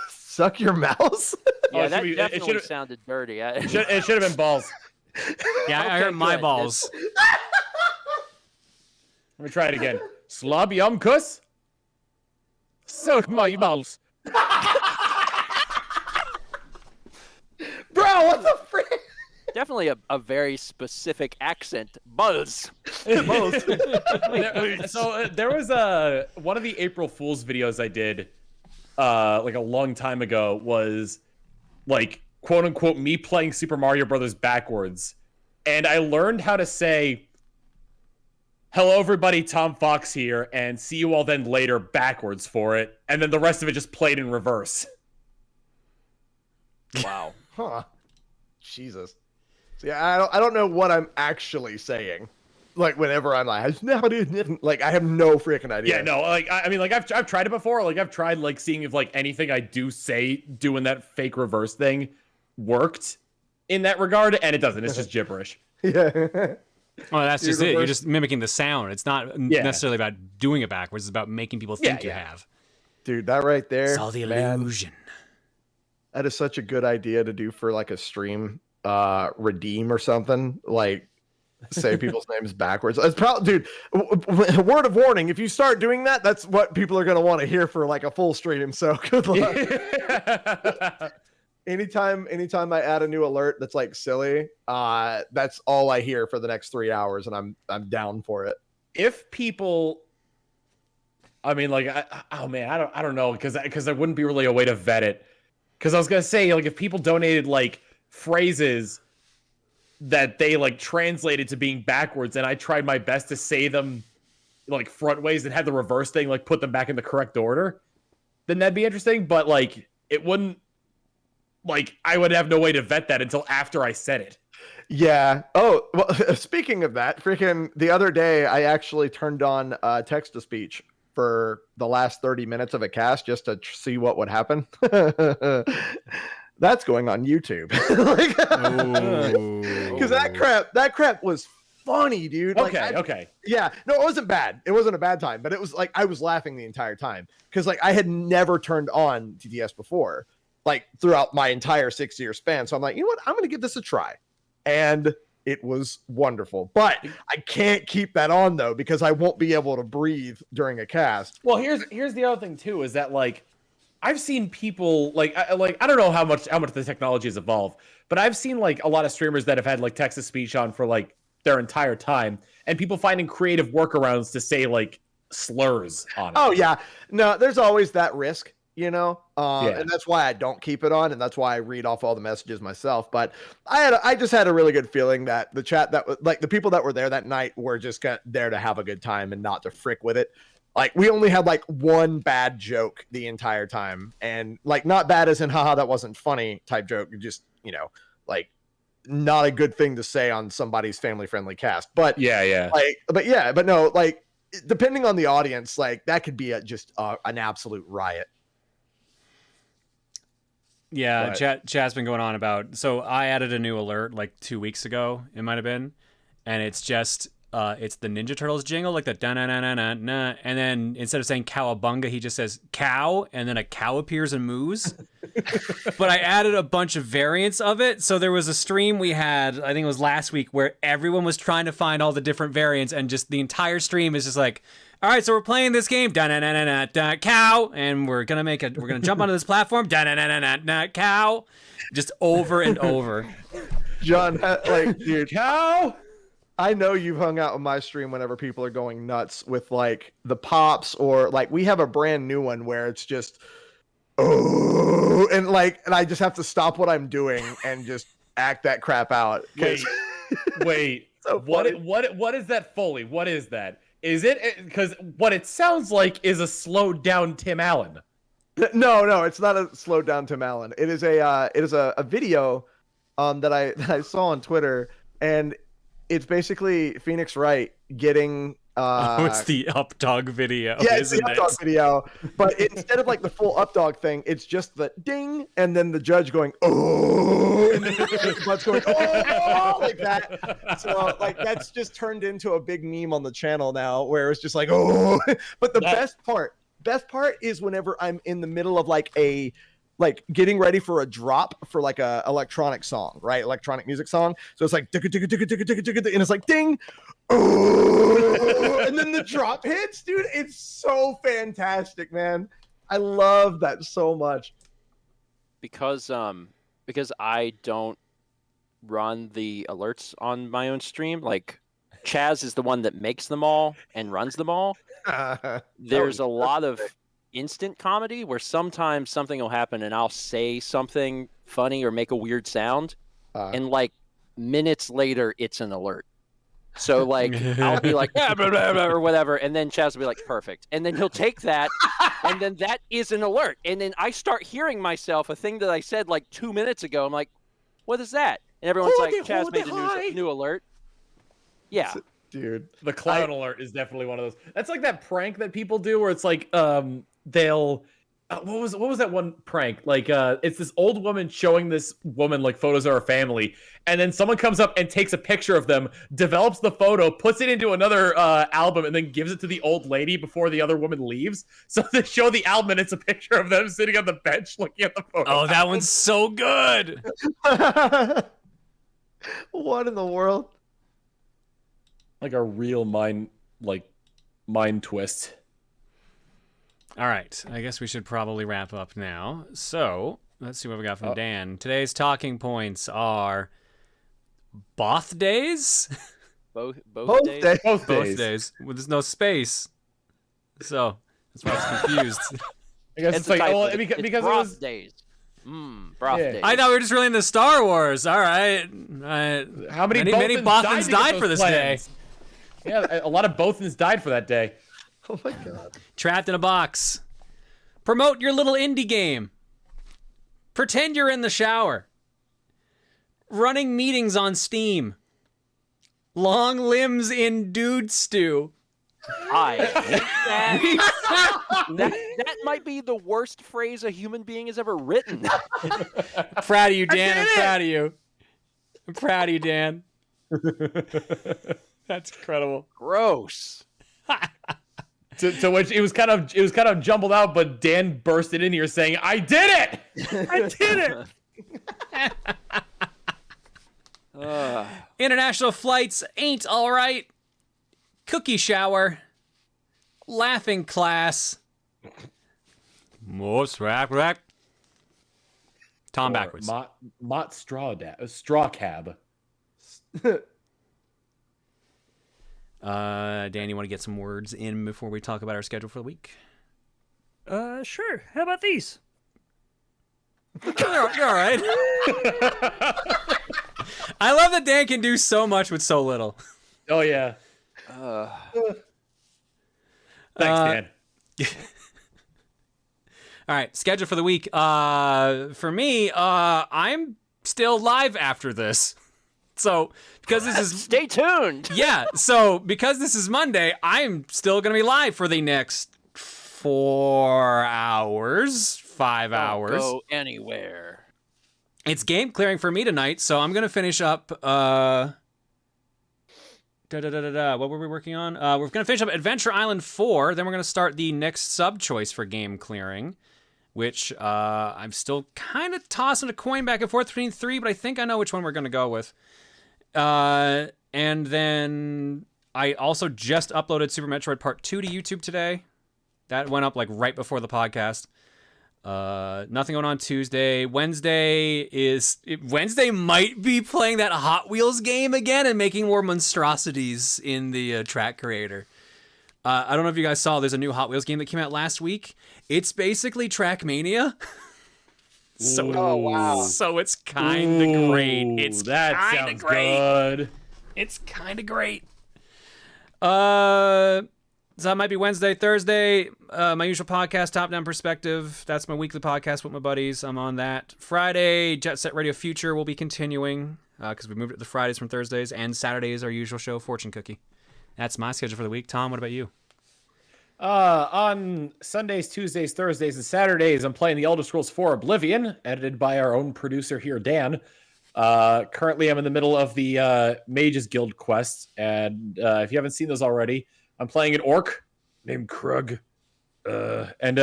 Suck your mouse? Yeah, that definitely sounded dirty. It should have been balls. Yeah, I heard my balls. Let me try it again. Slob yum kuss. Suck my balls. Bro, what the frick? Definitely a very specific accent. Buzz. There was one of the April Fool's videos I did like a long time ago was like quote unquote me playing Super Mario Brothers backwards, and I learned how to say hello everybody, Tom Fox here, and see you all then later backwards for it, and then the rest of it just played in reverse. Wow. Huh. Jesus. So yeah, I don't know what I'm actually saying. Like whenever I'm like I have no freaking idea. Yeah, no, like I mean, like I've tried it before. Like I've tried like seeing if like anything I do say doing that fake reverse thing worked in that regard, and it doesn't. It's just gibberish. Yeah. Oh, that's just it. You're just mimicking the sound. It's not Yeah. necessarily about doing it backwards. It's about making people think you have. Dude, that right there. It's all the illusion. That is such a good idea to do for like a stream redeem or something, like say people's names backwards. It's probably, dude, word of warning, if you start doing that, that's what people are going to want to hear for like a full stream, so good luck. anytime I add a new alert that's like silly, that's all I hear for the next 3 hours, and I'm down for it. If people, I mean, like oh man, I don't know, because there wouldn't be really a way to vet it, because I was gonna say, like, if people donated like phrases that they like translated to being backwards, and I tried my best to say them like front ways and had the reverse thing like put them back in the correct order, then that'd be interesting. But like it wouldn't, like I would have no way to vet that until after I said it. Yeah. Oh, well, speaking of that, freaking the other day I actually turned on text to speech for the last 30 minutes of a cast just to see what would happen. That's going on YouTube. Because that crap was funny, dude. Okay. Yeah, no, it wasn't bad. It wasn't a bad time, but it was like I was laughing the entire time because like I had never turned on TTS before, like throughout my entire 6-year span. So I'm like, you know what? I'm gonna give this a try, and it was wonderful. But I can't keep that on though because I won't be able to breathe during a cast. Well, here's the other thing too, is that like I've seen people like I don't know how much the technology has evolved, but I've seen like a lot of streamers that have had like text to speech on for like their entire time, and people finding creative workarounds to say like slurs on it. Oh yeah, no, there's always that risk, you know, and that's why I don't keep it on, and that's why I read off all the messages myself. But I just had a really good feeling that the chat that was like the people that were there that night were just there to have a good time and not to frick with it. Like we only had like one bad joke the entire time, and like not bad as in haha that wasn't funny type joke, just, you know, like not a good thing to say on somebody's family friendly cast. But but no, like depending on the audience, like that could be just an absolute riot. Yeah, chat's been going on about. So I added a new alert like 2 weeks ago. It might have been, and it's just it's the Ninja Turtles jingle, like the da na na na na na, and then instead of saying cowabunga, he just says cow, and then a cow appears and moos. But I added a bunch of variants of it. So there was a stream we had, I think it was last week, where everyone was trying to find all the different variants, and just the entire stream is just like, all right, so we're playing this game, da na na na na da cow, and we're gonna jump onto this platform, da na na na na na cow, just over and over. John, like, dude, Cow. I know you've hung out on my stream whenever people are going nuts with like the pops, or like we have a brand new one where it's just and I just have to stop what I'm doing and just act that crap out. Wait. So what is that Foley? What is that? Is it, because what it sounds like is a slowed down Tim Allen? No, it's not a slowed down Tim Allen. It is a video that I saw on Twitter, and it's basically Phoenix Wright getting it's the Updog video. Yeah, it's the Updog video, but instead of like the full Updog thing, it's just the ding, and then the judge going oh, and then the judge going oh, like that. So like that's just turned into a big meme on the channel now, where it's just like oh. But the best part is whenever I'm in the middle of like a like getting ready for a drop for like a electronic song, right? Electronic music song. So it's like and it's like ding, and then the drop hits, dude. It's so fantastic, man. I love that so much. Because I don't run the alerts on my own stream. Like Chaz is the one that makes them all and runs them all. There's a lot of instant comedy where sometimes something will happen and I'll say something funny or make a weird sound, and like minutes later it's an alert. So like I'll be like blah, blah, blah, or whatever, and then Chaz will be like perfect, and then he'll take that, and then that is an alert, and then I start hearing myself a thing that I said like 2 minutes ago. I'm like, what is that? And everyone's like, Chaz made a new alert. Yeah. Dude, the clown alert is definitely one of those. That's like that prank that people do where it's like they'll what was that one prank? Like it's this old woman showing this woman like photos of her family, and then someone comes up and takes a picture of them, develops the photo, puts it into another album, and then gives it to the old lady before the other woman leaves. So they show the album and it's a picture of them sitting on the bench looking at the photo. Oh, that one's so good. What in the world? Like a real mind twist. All right, I guess we should probably wrap up now. So let's see what we got from Dan. Today's talking points are both days. Both days. Both Both days. Well, there's no space, so that's why I was confused. I guess it's like because it was days. Broth days. I thought we were just really into Star Wars. All right. How many Bothans died for this day? Yeah, a lot of Bothans died for that day. Oh my god. Trapped in a box. Promote your little indie game. Pretend you're in the shower. Running meetings on Steam. Long limbs in dude stew. I hate that. that might be the worst phrase a human being has ever written. Proud of you, Dan. I'm proud of you. I'm proud of you, Dan. That's incredible. Gross. To which it was kind of jumbled out, but Dan bursted in here saying, "I did it! I did it!" International flights ain't all right. Cookie shower. Laughing class. Most rack. Tom backwards. Mott straw cab. Dan, you want to get some words in before we talk about our schedule for the week? Sure. How about these? You're all right. I love that Dan can do so much with so little. Oh yeah. Thanks, Dan. All right, schedule for the week. For me, I'm still live after this. So, because this is... Stay tuned! Yeah, so because this is Monday, I'm still going to be live for the next 4 hours, 5 hours. Don't go anywhere. It's game clearing for me tonight, so I'm going to finish up... What were we working on? We're going to finish up Adventure Island 4, then we're going to start the next sub-choice for game clearing, which I'm still kind of tossing a coin back and forth between 3, but I think I know which one we're going to go with. And then I also just uploaded Super Metroid Part 2 to YouTube today. That went up like right before the podcast. Nothing going on Tuesday. Wednesday might be playing that Hot Wheels game again and making more monstrosities in the track creator. I don't know if you guys saw, there's a new Hot Wheels game that came out last week. It's basically Trackmania. Oh wow! So it's kind of great. It's that sounds good. It's kind of great. So that might be Wednesday, Thursday. My usual podcast, Top Down Perspective. That's my weekly podcast with my buddies. I'm on that. Friday, Jet Set Radio Future will be continuing because we moved it to Fridays from Thursdays, and Saturday is our usual show, Fortune Cookie. That's my schedule for the week. Tom, what about you? On Sundays, Tuesdays, Thursdays, and Saturdays, I'm playing The Elder Scrolls 4 Oblivion, edited by our own producer here, Dan. Currently, I'm in the middle of the Mages Guild quest, and if you haven't seen those already, I'm playing an orc named Krug. And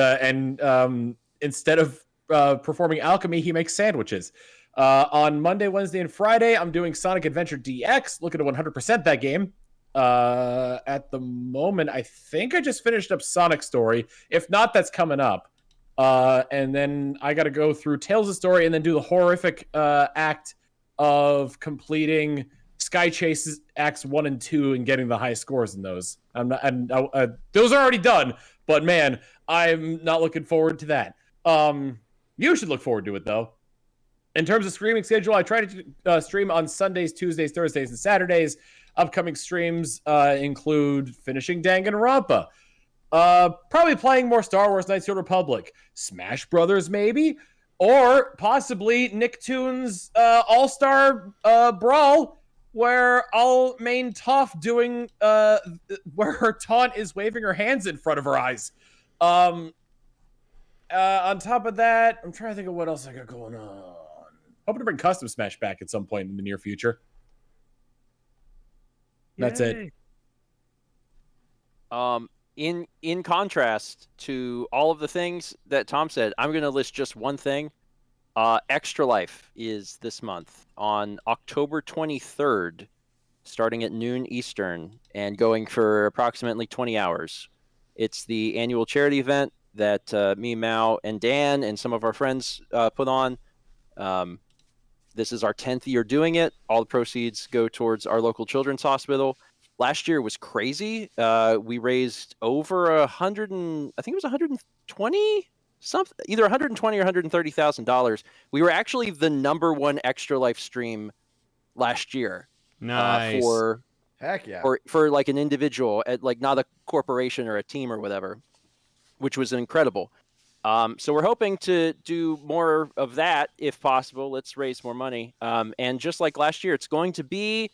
instead of performing alchemy, he makes sandwiches. On Monday, Wednesday, and Friday, I'm doing Sonic Adventure DX, looking to 100% that game. At the moment, I think I just finished up Sonic Story. If not, that's coming up. And then I got to go through Tales of Story and then do the horrific act of completing Sky Chase Acts 1 and 2 and getting the high scores in those. Those are already done, but man, I'm not looking forward to that. You should look forward to it, though. In terms of streaming schedule, I try to stream on Sundays, Tuesdays, Thursdays, and Saturdays. Upcoming streams include finishing Danganronpa, probably playing more Star Wars Knights of the Republic, Smash Brothers maybe, or possibly Nicktoons All-Star Brawl, where I'll main Toph doing where her taunt is waving her hands in front of her eyes. On top of that, I'm trying to think of what else I got going on. Hoping to bring Custom Smash back at some point in the near future. That's it. In contrast to all of the things that Tom said, I'm going to list just one thing. Extra Life is this month on October 23rd, starting at noon Eastern and going for approximately 20 hours. It's the annual charity event that me, Mao, and Dan and some of our friends put on. This is our 10th year doing it. All the proceeds go towards our local children's hospital. Last year was crazy. We raised over I think it was 120 something, either 120 or $130,000. We were actually the #1 Extra Life stream last year. Nice. Heck yeah. For like an individual, like not a corporation or a team or whatever, which was incredible. So we're hoping to do more of that if possible. Let's raise more money. And just like last year, it's going to be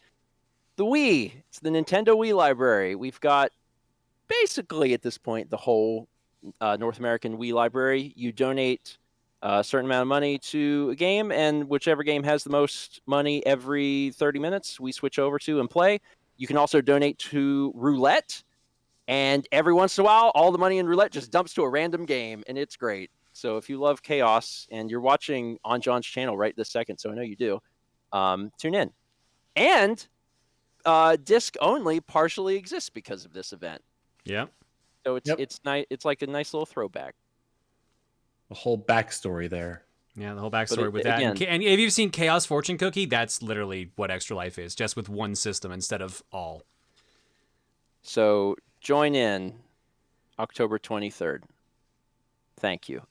the Wii. It's the Nintendo Wii library. We've got basically at this point the whole North American Wii library. You donate a certain amount of money to a game, and whichever game has the most money every 30 minutes, we switch over to and play. You can also donate to roulette. And every once in a while, all the money in roulette just dumps to a random game, and it's great. So if you love chaos and you're watching on John's channel right this second, so I know you do, tune in. And disc only partially exists because of this event. Yeah. So it's nice. It's like a nice little throwback. The whole backstory there. Yeah, the whole backstory with that. Again, And if you've seen Chaos Fortune Cookie, that's literally what Extra Life is, just with one system instead of all. So join in October 23rd. Thank you.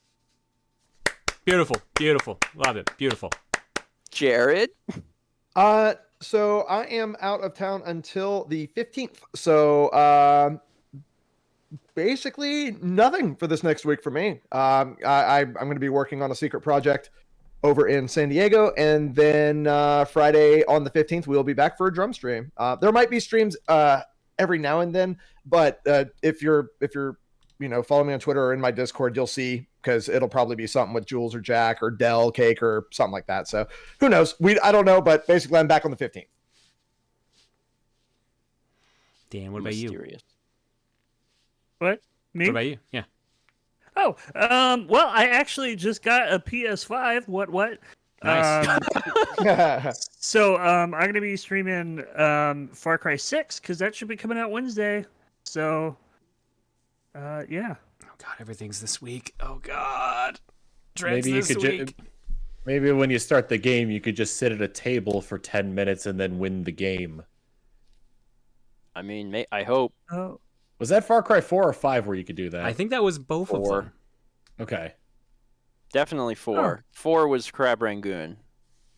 Beautiful. Beautiful. Love it. Beautiful. Jared? So I am out of town until the 15th. So basically nothing for this next week for me. I'm going to be working on a secret project over in San Diego, and then Friday on the 15th we'll be back for a drum stream. There might be streams every now and then, but if you're following me on Twitter or in my Discord, you'll see, because it'll probably be something with Jules or Jack or Dell Cake or something like that. So who knows? I don't know, but basically I'm back on the 15th. Dan, what about you? What? Me? What about you? Yeah. Oh, well, I actually just got a PS5. What? Nice. So I'm going to be streaming Far Cry 6 because that should be coming out Wednesday. So, yeah. Oh God, everything's this week. Oh God. Maybe you could maybe when you start the game, you could just sit at a table for 10 minutes and then win the game. I mean, I hope. Oh. Was that Far Cry 4 or 5 where you could do that? I think that was both of them. Okay. Definitely 4. Oh. 4 was Crab Rangoon.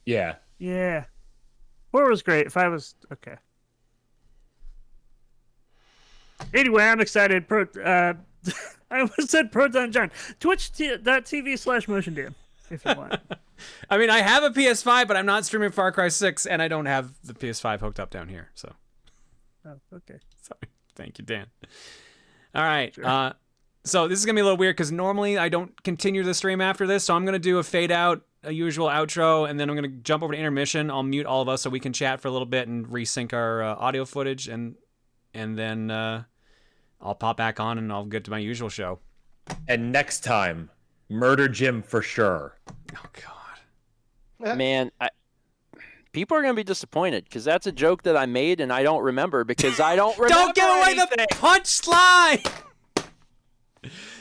Yeah. Yeah. 4 was great. 5 was okay. Anyway, I'm excited. I almost said Proton John. Twitch.tv/MotionDan if you want. I mean, I have a PS5, but I'm not streaming Far Cry 6, and I don't have the PS5 hooked up down here. So. Oh, okay. Sorry. Thank you, Dan. All right. Sure. So this is going to be a little weird because normally I don't continue the stream after this. So I'm going to do a fade out, a usual outro, and then I'm going to jump over to intermission. I'll mute all of us so we can chat for a little bit and resync our audio footage. And then I'll pop back on and I'll get to my usual show. And next time, Murder Jim for sure. Oh God. Man, people are going to be disappointed because that's a joke that I made and I don't remember because I don't remember. Don't give away anything. the punchline.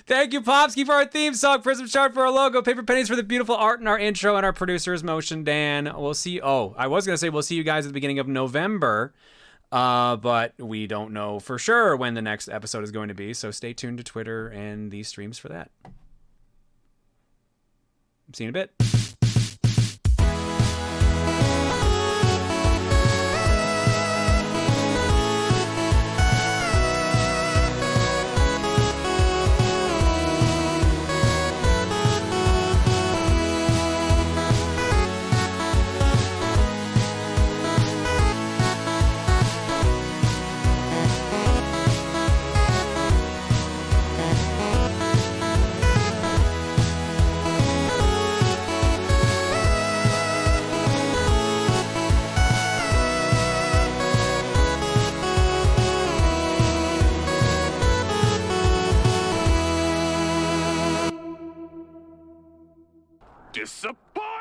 Thank you, Popsky, for our theme song, Prism Shard for our logo, Paper Pennies for the beautiful art in our intro, and our producers, Motion Dan. We'll see. Oh, I was going to say we'll see you guys at the beginning of November, but we don't know for sure when the next episode is going to be, so stay tuned to Twitter and these streams for that. See you in a bit. Disappointed!